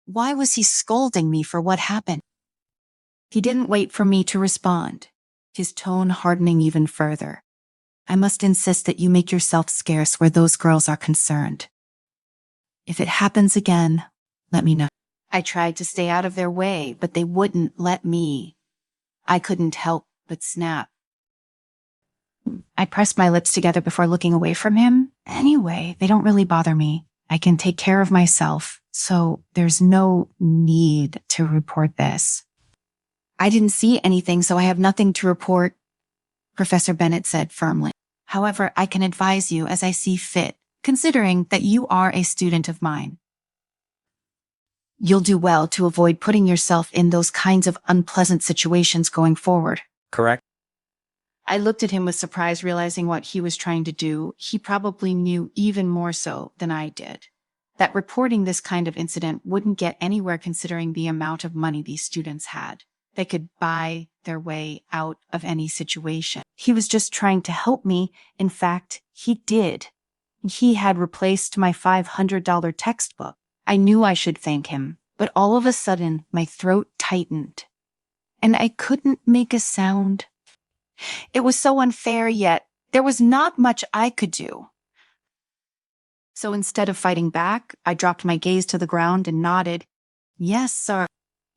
S1: Why was he scolding me for what happened? He didn't wait for me to respond, his tone hardening even further. I must insist that you make yourself scarce where those girls are concerned. If it happens again, let me know. I tried to stay out of their way, but they wouldn't let me. I couldn't help but snap. I pressed my lips together before looking away from him. Anyway, they don't really bother me. I can take care of myself, so there's no need to report this. I didn't see anything, so I have nothing to report, Professor Bennett said firmly. However, I can advise you as I see fit, considering that you are a student of mine. You'll do well to avoid putting yourself in those kinds of unpleasant situations going forward.
S2: Correct?
S1: I looked at him with surprise, realizing what he was trying to do. He probably knew even more so than I did, that reporting this kind of incident wouldn't get anywhere considering the amount of money these students had. They could buy their way out of any situation. He was just trying to help me. In fact, he did. He had replaced my $500 textbook. I knew I should thank him, but all of a sudden my throat tightened, and I couldn't make a sound. It was so unfair, yet there was not much I could do. So instead of fighting back, I dropped my gaze to the ground and nodded. Yes, sir.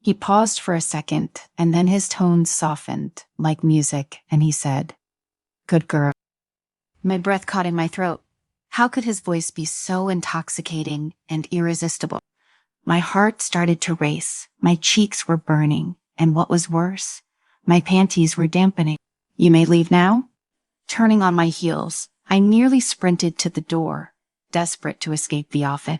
S1: He paused for a second, and then his tone softened, like music, and he said, "Good girl." My breath caught in my throat. How could his voice be so intoxicating and irresistible? My heart started to race, my cheeks were burning, and what was worse, my panties were dampening. You may leave now? Turning on my heels, I nearly sprinted to the door, desperate to escape the office.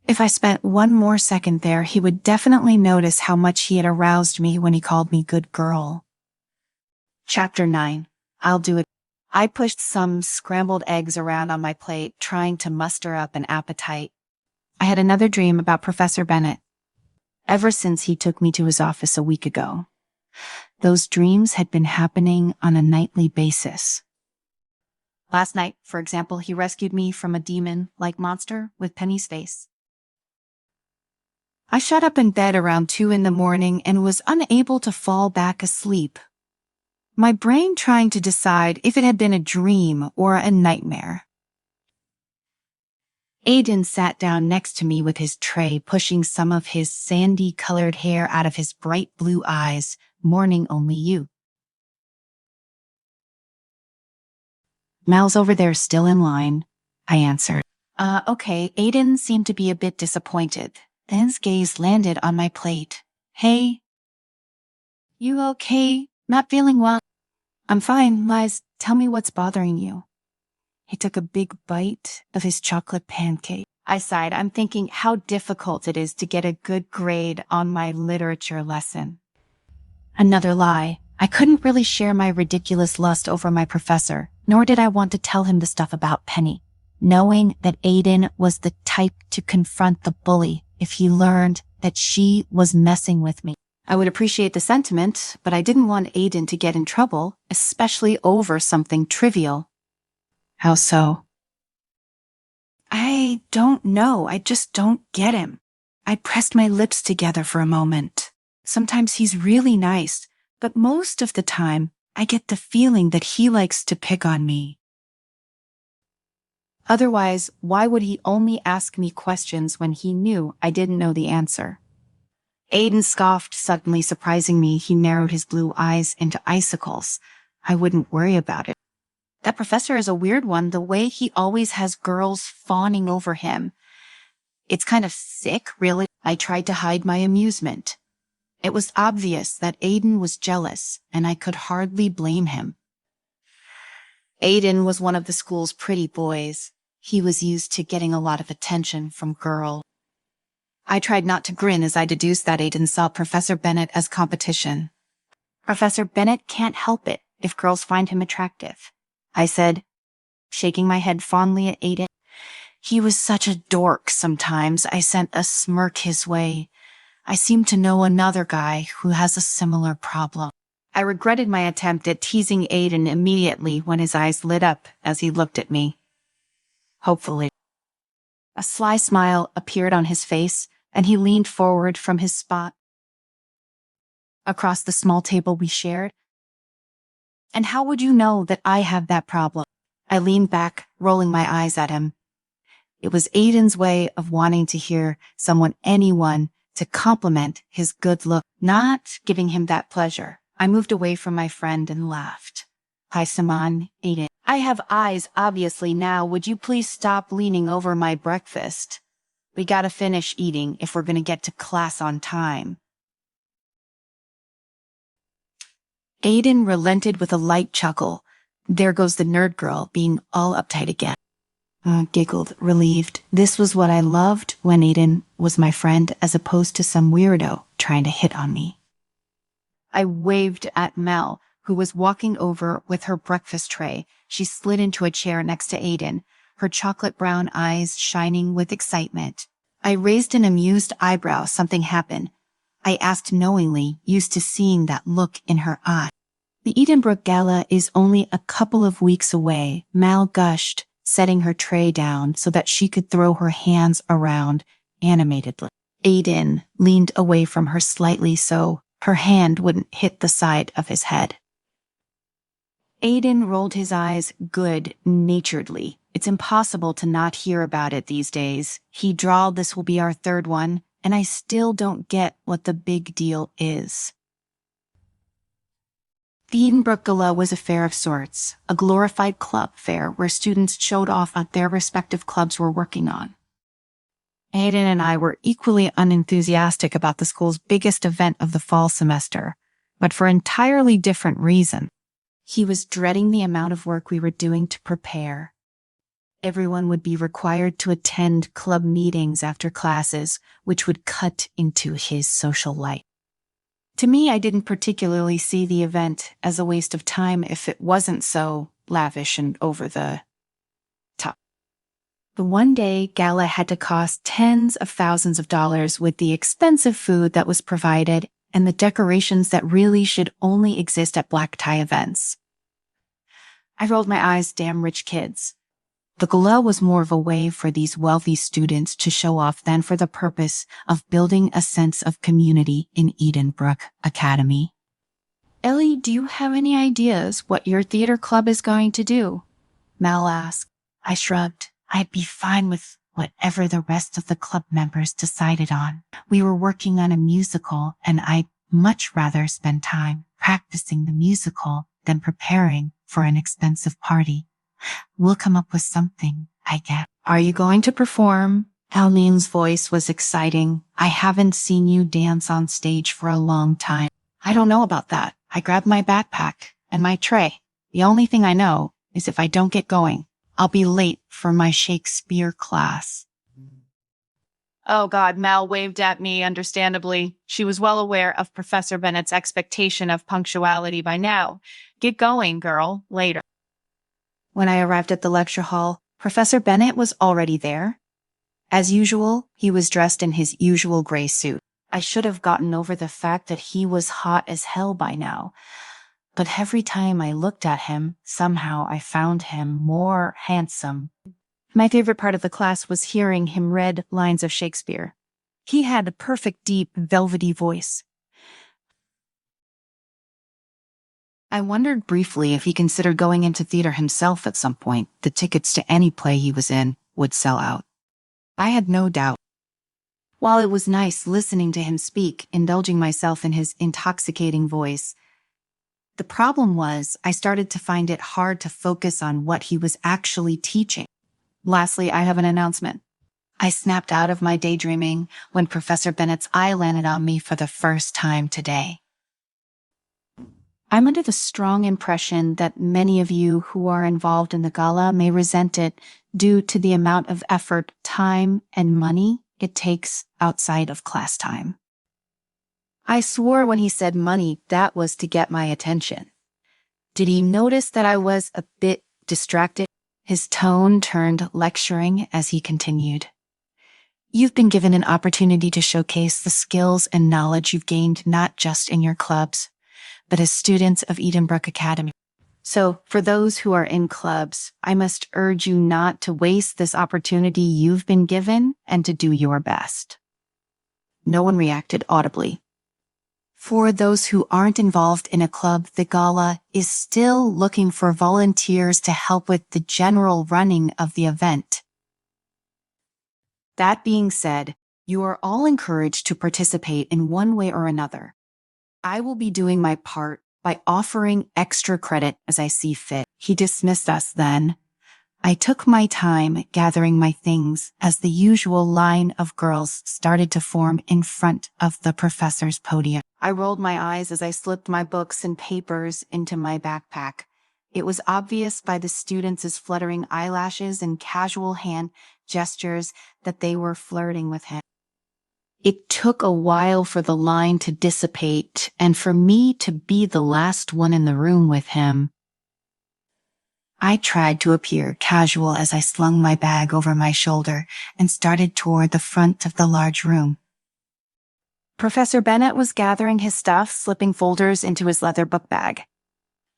S1: If I spent one more second there, he would definitely notice how much he had aroused me when he called me good girl. Chapter 9. I'll do it. I pushed some scrambled eggs around on my plate, trying to muster up an appetite. I had another dream about Professor Bennett, ever since he took me to his office a week ago. Those dreams had been happening on a nightly basis. Last night, for example, he rescued me from a demon-like monster with Penny's face. I shot up in bed around 2 a.m. and was unable to fall back asleep, my brain trying to decide if it had been a dream or a nightmare. Aiden sat down next to me with his tray, pushing some of his sandy-colored hair out of his bright blue eyes. Morning, only you. Mal's over there still in line, I answered. Okay. Aiden seemed to be a bit disappointed. Then his gaze landed on my plate. Hey. You okay? Not feeling well? I'm fine, Liz. Tell me what's bothering you. He took a big bite of his chocolate pancake. I sighed. I'm thinking how difficult it is to get a good grade on my literature lesson. Another lie. I couldn't really share my ridiculous lust over my professor, nor did I want to tell him the stuff about Penny, knowing that Aiden was the type to confront the bully if he learned that she was messing with me. I would appreciate the sentiment, but I didn't want Aiden to get in trouble, especially over something trivial. How so? I don't know. I just don't get him. I pressed my lips together for a moment. Sometimes he's really nice, but most of the time, I get the feeling that he likes to pick on me. Otherwise, why would he only ask me questions when he knew I didn't know the answer? Aiden scoffed, suddenly surprising me. He narrowed his blue eyes into icicles. I wouldn't worry about it. That professor is a weird one, the way he always has girls fawning over him. It's kind of sick, really. I tried to hide my amusement. It was obvious that Aiden was jealous, and I could hardly blame him. Aiden was one of the school's pretty boys. He was used to getting a lot of attention from girls. I tried not to grin as I deduced that Aiden saw Professor Bennett as competition. Professor Bennett can't help it if girls find him attractive, I said, shaking my head fondly at Aiden. He was such a dork sometimes. I sent a smirk his way. I seem to know another guy who has a similar problem. I regretted my attempt at teasing Aiden immediately when his eyes lit up as he looked at me. Hopefully. A sly smile appeared on his face, and he leaned forward from his spot across the small table we shared. And how would you know that I have that problem? I leaned back, rolling my eyes at him. It was Aiden's way of wanting to hear anyone, to compliment his good look, not giving him that pleasure. I moved away from my friend and laughed. Hi, Saman, Aiden. I have eyes, obviously now. Would you please stop leaning over my breakfast? We gotta finish eating if we're gonna get to class on time. Aiden relented with a light chuckle. There goes the nerd girl being all uptight again. Giggled, relieved. This was what I loved when Aiden was my friend as opposed to some weirdo trying to hit on me. I waved at Mel, who was walking over with her breakfast tray. She slid into a chair next to Aiden, her chocolate brown eyes shining with excitement. I raised an amused eyebrow. Something happened. I asked knowingly, used to seeing that look in her eye. The Edenbrook Gala is only a couple of weeks away, Mal gushed, setting her tray down so that she could throw her hands around animatedly. Aiden leaned away from her slightly so her hand wouldn't hit the side of his head. Aiden rolled his eyes good-naturedly. It's impossible to not hear about it these days. He drawled, this will be our third one, and I still don't get what the big deal is. The Edenbrook Gala was a fair of sorts, a glorified club fair where students showed off what their respective clubs were working on. Aiden and I were equally unenthusiastic about the school's biggest event of the fall semester, but for entirely different reasons. He was dreading the amount of work we were doing to prepare. Everyone would be required to attend club meetings after classes, which would cut into his social life. To me, I didn't particularly see the event as a waste of time if it wasn't so lavish and over the top. The one-day gala had to cost tens of thousands of dollars with the expensive food that was provided and the decorations that really should only exist at black tie events. I rolled my eyes, damn rich kids. The gala was more of a way for these wealthy students to show off than for the purpose of building a sense of community in Edenbrook Academy. Ellie, do you have any ideas what your theater club is going to do? Mal asked. I shrugged. I'd be fine with whatever the rest of the club members decided on. We were working on a musical, and I'd much rather spend time practicing the musical than preparing for an expensive party. We'll come up with something, I guess. Are you going to perform? Almin's voice was exciting. I haven't seen you dance on stage for a long time. I don't know about that. I grabbed my backpack and my tray. The only thing I know is if I don't get going, I'll be late for my Shakespeare class. Oh God, Mal waved at me, understandably. She was well aware of Professor Bennett's expectation of punctuality by now. Get going, girl, later. When I arrived at the lecture hall, Professor Bennett was already there. As usual, he was dressed in his usual gray suit. I should have gotten over the fact that he was hot as hell by now. But every time I looked at him, somehow I found him more handsome. My favorite part of the class was hearing him read lines of Shakespeare. He had a perfect, deep, velvety voice. I wondered briefly if he considered going into theater himself at some point. The tickets to any play he was in would sell out. I had no doubt. While it was nice listening to him speak, indulging myself in his intoxicating voice, the problem was I started to find it hard to focus on what he was actually teaching. Lastly, I have an announcement. I snapped out of my daydreaming when Professor Bennett's eye landed on me for the first time today. I'm under the strong impression that many of you who are involved in the gala may resent it due to the amount of effort, time, and money it takes outside of class time. I swore when he said money, that was to get my attention. Did he notice that I was a bit distracted? His tone turned lecturing as he continued. You've been given an opportunity to showcase the skills and knowledge you've gained not just in your clubs, but as students of Edenbrook Academy. So, for those who are in clubs, I must urge you not to waste this opportunity you've been given and to do your best. No one reacted audibly. For those who aren't involved in a club, the gala is still looking for volunteers to help with the general running of the event. That being said, you are all encouraged to participate in one way or another. I will be doing my part by offering extra credit as I see fit. He dismissed us then. I took my time gathering my things as the usual line of girls started to form in front of the professor's podium. I rolled my eyes as I slipped my books and papers into my backpack. It was obvious by the students' fluttering eyelashes and casual hand gestures that they were flirting with him. It took a while for the line to dissipate and for me to be the last one in the room with him. I tried to appear casual as I slung my bag over my shoulder and started toward the front of the large room. Professor Bennett was gathering his stuff, slipping folders into his leather book bag.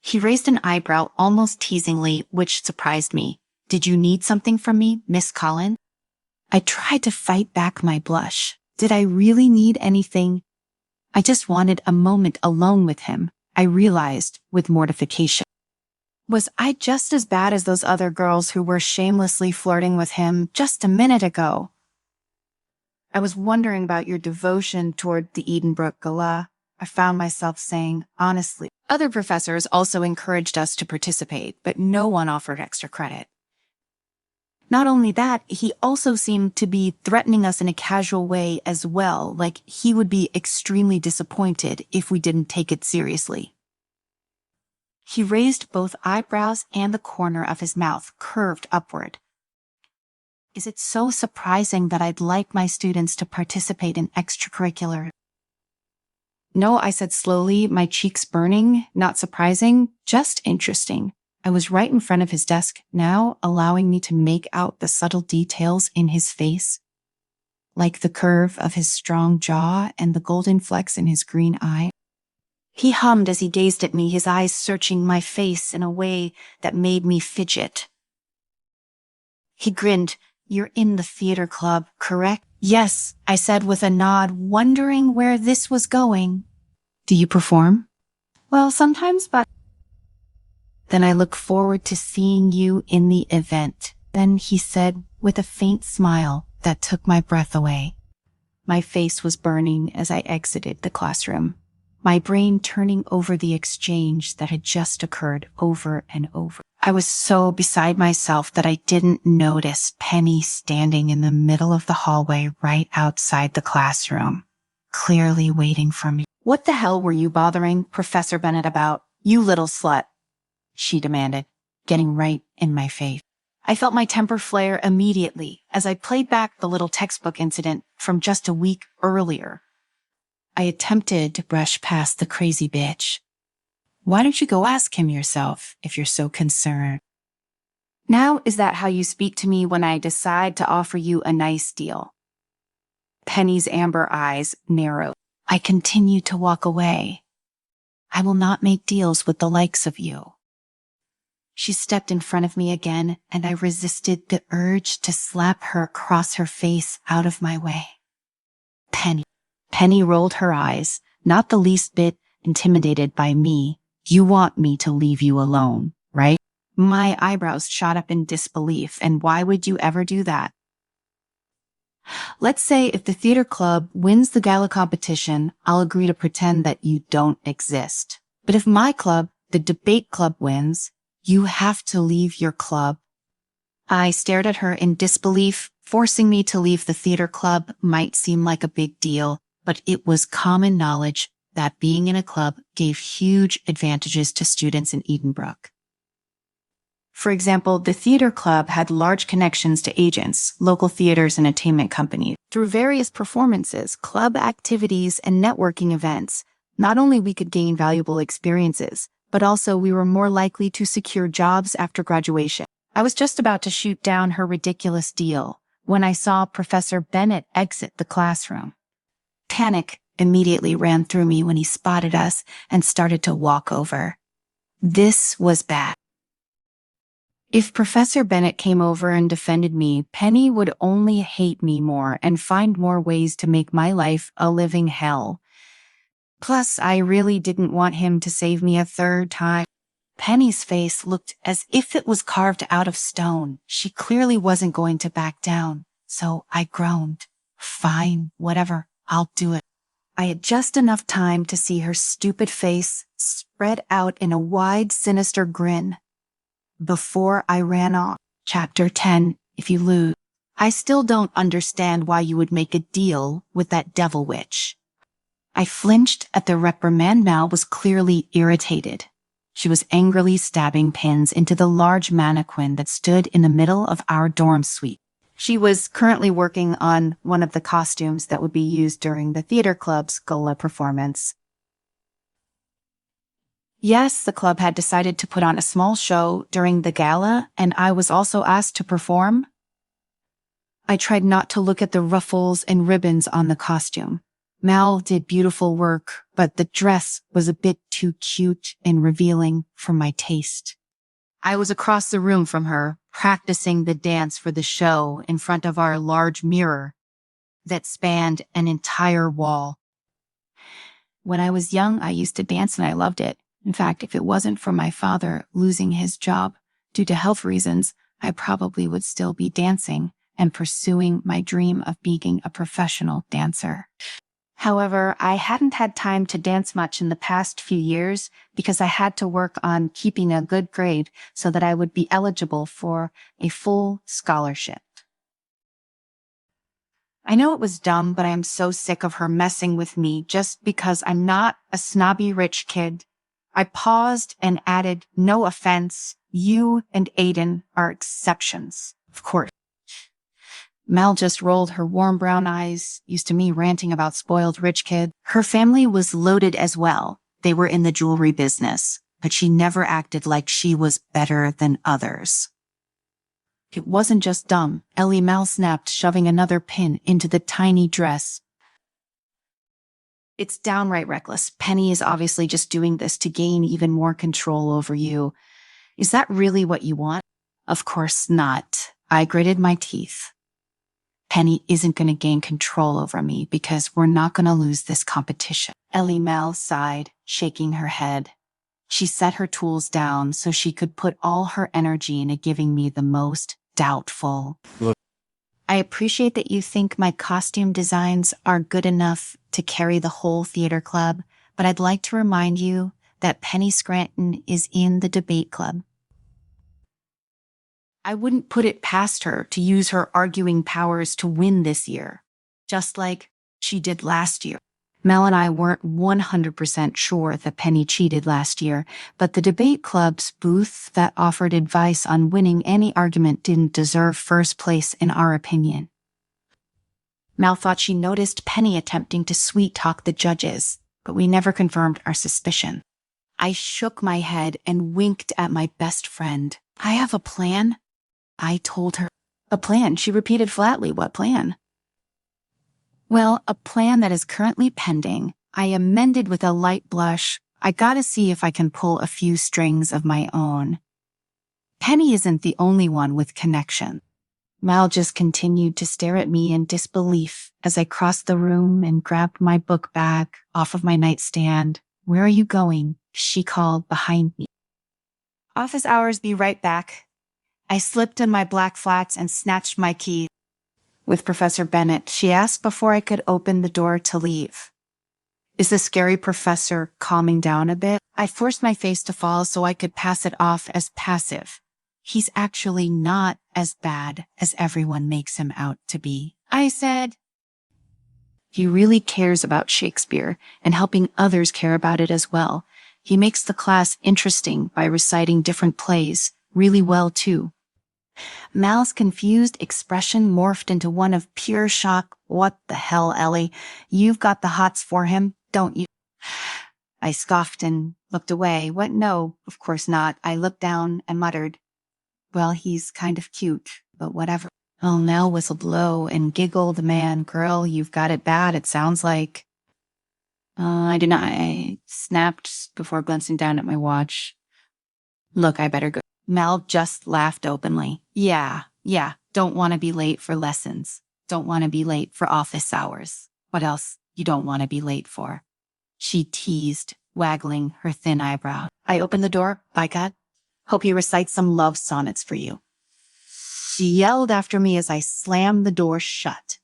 S1: He raised an eyebrow almost teasingly, which surprised me. "Did you need something from me, Miss Collins?" I tried to fight back my blush. Did I really need anything? I just wanted a moment alone with him, I realized with mortification. Was I just as bad as those other girls who were shamelessly flirting with him just a minute ago? "I was wondering about your devotion toward the Edenbrook Gala," I found myself saying honestly. Other professors also encouraged us to participate, but no one offered extra credit. Not only that, he also seemed to be threatening us in a casual way as well, like he would be extremely disappointed if we didn't take it seriously. He raised both eyebrows and the corner of his mouth curved upward. "Is it so surprising that I'd like my students to participate in extracurricular?" "No," I said slowly, my cheeks burning. "Not surprising, just interesting." I was right in front of his desk now, allowing me to make out the subtle details in his face, like the curve of his strong jaw and the golden flecks in his green eye. He hummed as he gazed at me, his eyes searching my face in a way that made me fidget. He grinned. "You're in the theater club, correct?" "Yes," I said with a nod, wondering where this was going. "Do you perform?" "Well, sometimes, but..." "Then I look forward to seeing you in the event." Then he said with a faint smile that took my breath away. My face was burning as I exited the classroom, my brain turning over the exchange that had just occurred over and over. I was so beside myself that I didn't notice Penny standing in the middle of the hallway right outside the classroom, clearly waiting for me. "What the hell were you bothering Professor Bennett about, you little slut?" she demanded, getting right in my face. I felt my temper flare immediately as I played back the little textbook incident from just a week earlier. I attempted to brush past the crazy bitch. "Why don't you go ask him yourself if you're so concerned?" "Now is that how you speak to me when I decide to offer you a nice deal?" Penny's amber eyes narrowed. I continued to walk away. "I will not make deals with the likes of you." She stepped in front of me again, and I resisted the urge to slap her across her face out of my way. "Penny." Penny rolled her eyes, not the least bit intimidated by me. "You want me to leave you alone, right?" My eyebrows shot up in disbelief. "And why would you ever do that?" "Let's say if the theater club wins the gala competition, I'll agree to pretend that you don't exist. But if my club, the debate club, wins, you have to leave your club." I stared at her in disbelief. Forcing me to leave the theater club might seem like a big deal, but it was common knowledge that being in a club gave huge advantages to students in Edenbrook. For example, the theater club had large connections to agents, local theaters, and entertainment companies. Through various performances, club activities, and networking events, not only we could gain valuable experiences, but also we were more likely to secure jobs after graduation. I was just about to shoot down her ridiculous deal when I saw Professor Bennett exit the classroom. Panic immediately ran through me when he spotted us and started to walk over. This was bad. If Professor Bennett came over and defended me, Penny would only hate me more and find more ways to make my life a living hell. Plus, I really didn't want him to save me a third time. Penny's face looked as if it was carved out of stone. She clearly wasn't going to back down. So I groaned. Fine, whatever, I'll do it. I had just enough time to see her stupid face spread out in a wide, sinister grin before I ran off. Chapter 10, If You Lose. I still don't understand why you would make a deal with that devil witch. I flinched at the reprimand. Mal was clearly irritated. She was angrily stabbing pins into the large mannequin that stood in the middle of our dorm suite. She was currently working on one of the costumes that would be used during the theater club's gala performance. Yes, the club had decided to put on a small show during the gala, and I was also asked to perform. I tried not to look at the ruffles and ribbons on the costume. Mal did beautiful work, but the dress was a bit too cute and revealing for my taste. I was across the room from her, practicing the dance for the show in front of our large mirror that spanned an entire wall. When I was young, I used to dance and I loved it. In fact, if it wasn't for my father losing his job due to health reasons, I probably would still be dancing and pursuing my dream of being a professional dancer. However, I hadn't had time to dance much in the past few years because I had to work on keeping a good grade so that I would be eligible for a full scholarship. I know it was dumb, but I am so sick of her messing with me just because I'm not a snobby rich kid. I paused and added, no offense, you and Aiden are exceptions. Of course. Mel just rolled her warm brown eyes, used to me ranting about spoiled rich kid. Her family was loaded as well. They were in the jewelry business, but she never acted like she was better than others. It wasn't just dumb. Ellie snapped, shoving another pin into the tiny dress. It's downright reckless. Penny is obviously just doing this to gain even more control over you. Is that really what you want? Of course not. I gritted my teeth. Penny isn't going to gain control over me because we're not going to lose this competition. Ellie sighed, shaking her head. She set her tools down so she could put all her energy into giving me the most doubtful. Look. I appreciate that you think my costume designs are good enough to carry the whole theater club, but I'd like to remind you that Penny Scranton is in the debate club. I wouldn't put it past her to use her arguing powers to win this year, just like she did last year. Mel and I weren't 100% sure that Penny cheated last year, but the debate club's booth that offered advice on winning any argument didn't deserve first place in our opinion. Mel thought she noticed Penny attempting to sweet-talk the judges, but we never confirmed our suspicion. I shook my head and winked at my best friend. I have a plan. I told her. A plan, she repeated flatly. What plan? Well, a plan that is currently pending. I amended with a light blush. I gotta see if I can pull a few strings of my own. Penny isn't the only one with connection. Mal just continued to stare at me in disbelief as I crossed the room and grabbed my book bag off of my nightstand. Where are you going? She called behind me. Office hours, be right back. I slipped in my black flats and snatched my key. With Professor Bennett, she asked before I could open the door to leave. Is the scary professor calming down a bit? I forced my face to fall so I could pass it off as passive. He's actually not as bad as everyone makes him out to be, I said. He really cares about Shakespeare and helping others care about it as well. He makes the class interesting by reciting different plays really well too. Mal's confused expression morphed into one of pure shock. What the hell, Ellie? You've got the hots for him, don't you? I scoffed and looked away. What? No, of course not. I looked down and muttered, well, he's kind of cute, but whatever. Oh, Mel whistled low and giggled. Man, girl, you've got it bad, it sounds like. I did not. I snapped before glancing down at my watch. Look, I better go. Mel just laughed openly. Yeah, don't want to be late for lessons. Don't want to be late for office hours. What else you don't want to be late for? She teased, waggling her thin eyebrow. I opened the door. By God, hope he recites some love sonnets for you. She yelled after me as I slammed the door shut.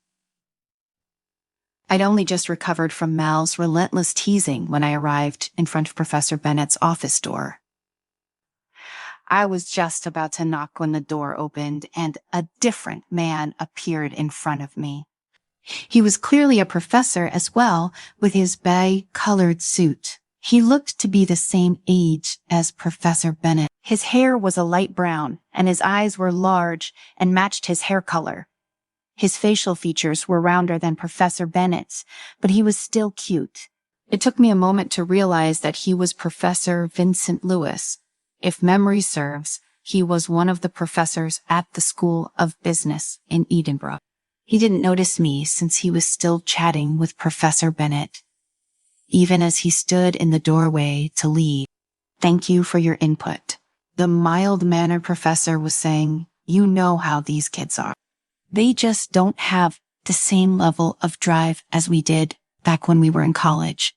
S1: I'd only just recovered from Mal's relentless teasing when I arrived in front of Professor Bennett's office door. I was just about to knock when the door opened and a different man appeared in front of me. He was clearly a professor as well, with his bay-colored suit. He looked to be the same age as Professor Bennett. His hair was a light brown, and his eyes were large and matched his hair color. His facial features were rounder than Professor Bennett's, but he was still cute. It took me a moment to realize that he was Professor Vincent Lewis. If memory serves, he was one of the professors at the School of Business in Edinburgh. He didn't notice me since he was still chatting with Professor Bennett, even as he stood in the doorway to leave. Thank you for your input. The mild-mannered professor was saying, you know how these kids are. They just don't have the same level of drive as we did back when we were in college.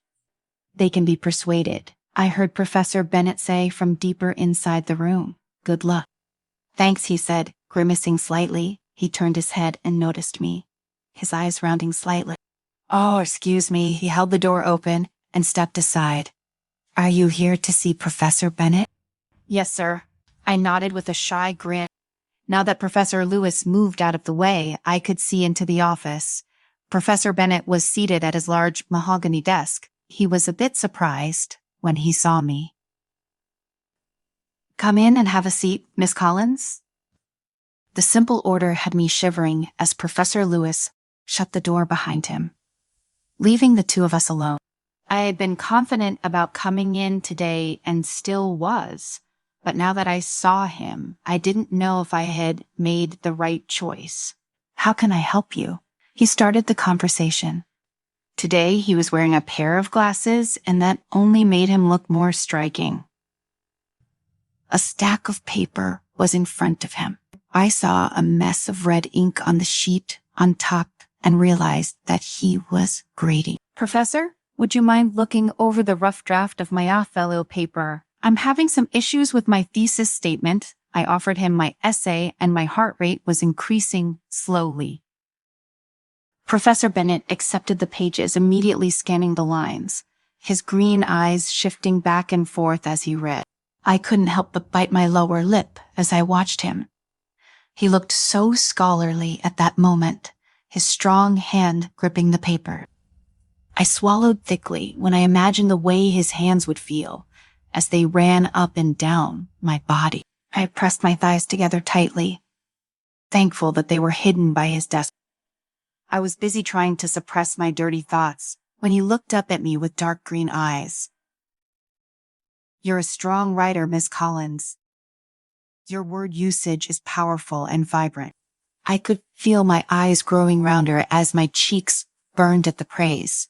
S1: They can be persuaded, I heard Professor Bennett say from deeper inside the room. Good luck. Thanks, he said, grimacing slightly. He turned his head and noticed me, his eyes rounding slightly. Oh, excuse me. He held the door open and stepped aside. Are you here to see Professor Bennett? Yes, sir. I nodded with a shy grin. Now that Professor Lewis moved out of the way, I could see into the office. Professor Bennett was seated at his large mahogany desk. He was a bit surprised when he saw me. Come in and have a seat, Miss Collins. The simple order had me shivering as Professor Lewis shut the door behind him, leaving the two of us alone. I had been confident about coming in today and still was, but now that I saw him, I didn't know if I had made the right choice. How can I help you? He started the conversation. Today he was wearing a pair of glasses, and that only made him look more striking. A stack of paper was in front of him. I saw a mess of red ink on the sheet on top and realized that he was grading. Professor, would you mind looking over the rough draft of my Othello paper? I'm having some issues with my thesis statement. I offered him my essay and my heart rate was increasing slowly. Professor Bennett accepted the pages, immediately scanning the lines, his green eyes shifting back and forth as he read. I couldn't help but bite my lower lip as I watched him. He looked so scholarly at that moment, his strong hand gripping the paper. I swallowed thickly when I imagined the way his hands would feel as they ran up and down my body. I pressed my thighs together tightly, thankful that they were hidden by his desk. I was busy trying to suppress my dirty thoughts when he looked up at me with dark green eyes. You're a strong writer, Miss Collins. Your word usage is powerful and vibrant. I could feel my eyes growing rounder as my cheeks burned at the praise.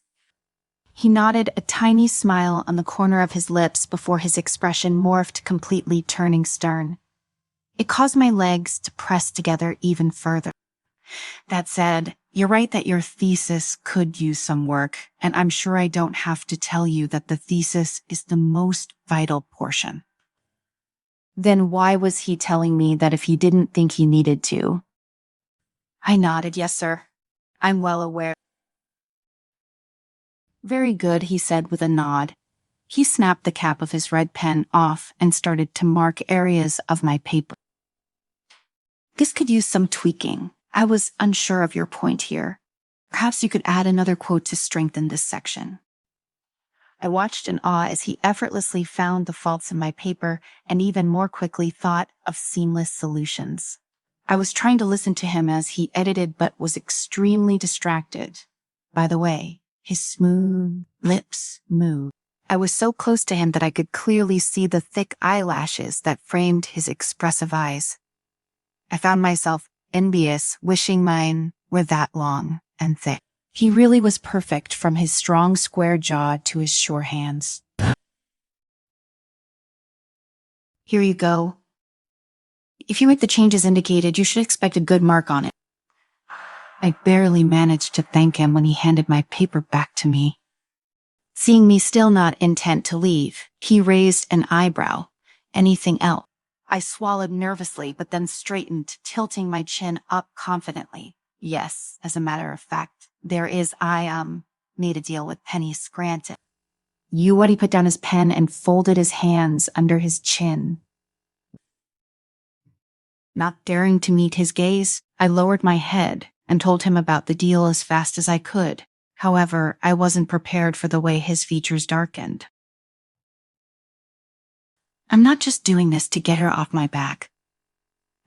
S1: He nodded, a tiny smile on the corner of his lips before his expression morphed, completely turning stern. It caused my legs to press together even further. That said, you're right that your thesis could use some work, and I'm sure I don't have to tell you that the thesis is the most vital portion. Then why was he telling me that if he didn't think he needed to? I nodded, yes, sir. I'm well aware. Very good, he said with a nod. He snapped the cap of his red pen off and started to mark areas of my paper. This could use some tweaking. I was unsure of your point here. Perhaps you could add another quote to strengthen this section. I watched in awe as he effortlessly found the faults in my paper and even more quickly thought of seamless solutions. I was trying to listen to him as he edited but was extremely distracted. By the way, his smooth lips moved. I was so close to him that I could clearly see the thick eyelashes that framed his expressive eyes. I found myself envious, wishing mine were that long and thick. He really was perfect, from his strong square jaw to his sure hands. Here you go. If you make the changes indicated, you should expect a good mark on it. I barely managed to thank him when he handed my paper back to me. Seeing me still not intent to leave, he raised an eyebrow. Anything else? I swallowed nervously, but then straightened, tilting my chin up confidently. Yes, as a matter of fact, I made a deal with Penny Scranton. He put down his pen and folded his hands under his chin. Not daring to meet his gaze, I lowered my head and told him about the deal as fast as I could. However, I wasn't prepared for the way his features darkened. I'm not just doing this to get her off my back,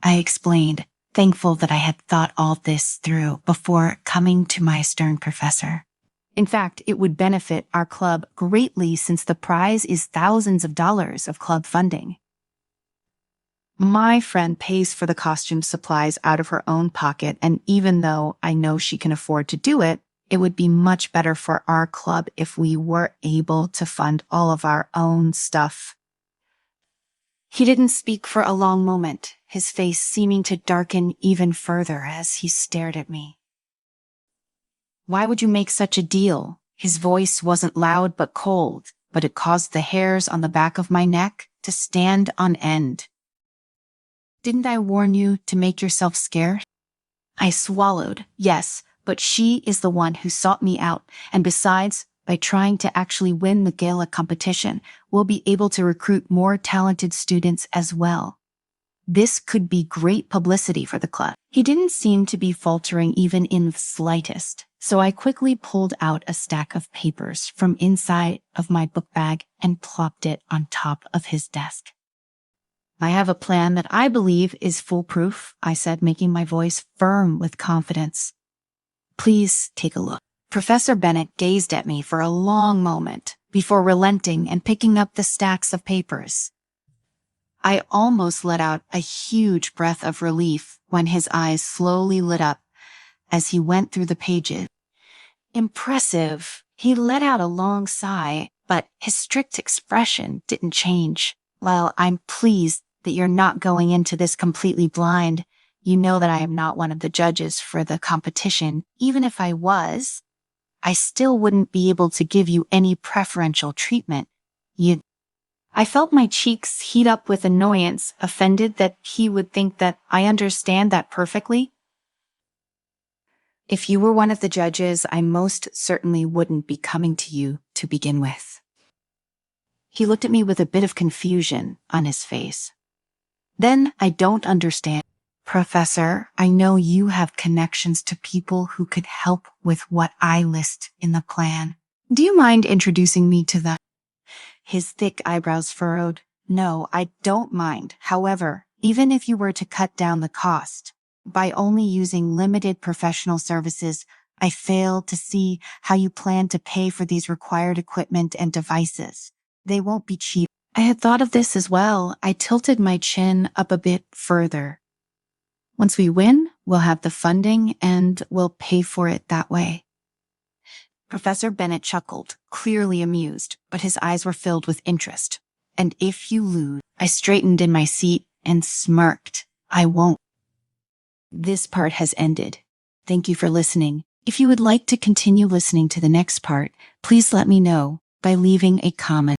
S1: I explained, thankful that I had thought all this through before coming to my stern professor. In fact, it would benefit our club greatly since the prize is thousands of dollars of club funding. My friend pays for the costume supplies out of her own pocket, and even though I know she can afford to do it, it would be much better for our club if we were able to fund all of our own stuff. He didn't speak for a long moment, his face seeming to darken even further as he stared at me. Why would you make such a deal? His voice wasn't loud but cold, but it caused the hairs on the back of my neck to stand on end. Didn't I warn you to make yourself scarce? I swallowed. Yes, but she is the one who sought me out, and besides, by trying to actually win the gala competition, we'll be able to recruit more talented students as well. This could be great publicity for the club. He didn't seem to be faltering even in the slightest, so I quickly pulled out a stack of papers from inside of my book bag and plopped it on top of his desk. I have a plan that I believe is foolproof, I said, making my voice firm with confidence. Please take a look. Professor Bennett gazed at me for a long moment before relenting and picking up the stacks of papers. I almost let out a huge breath of relief when his eyes slowly lit up as he went through the pages. Impressive. He let out a long sigh, but his strict expression didn't change. While I'm pleased that you're not going into this completely blind, you know that I am not one of the judges for the competition. Even if I was, I still wouldn't be able to give you any preferential treatment. I felt my cheeks heat up with annoyance, offended that he would think that I understand that perfectly. If you were one of the judges, I most certainly wouldn't be coming to you to begin with. He looked at me with a bit of confusion on his face. Then I don't understand. Professor, I know you have connections to people who could help with what I list in the plan. Do you mind introducing me to them? His thick eyebrows furrowed. No, I don't mind. However, even if you were to cut down the cost by only using limited professional services, I fail to see how you plan to pay for these required equipment and devices. They won't be cheap. I had thought of this as well. I tilted my chin up a bit further. Once we win, we'll have the funding and we'll pay for it that way. Professor Bennett chuckled, clearly amused, but his eyes were filled with interest. And if you lose, I straightened in my seat and smirked. I won't. This part has ended. Thank you for listening. If you would like to continue listening to the next part, please let me know by leaving a comment.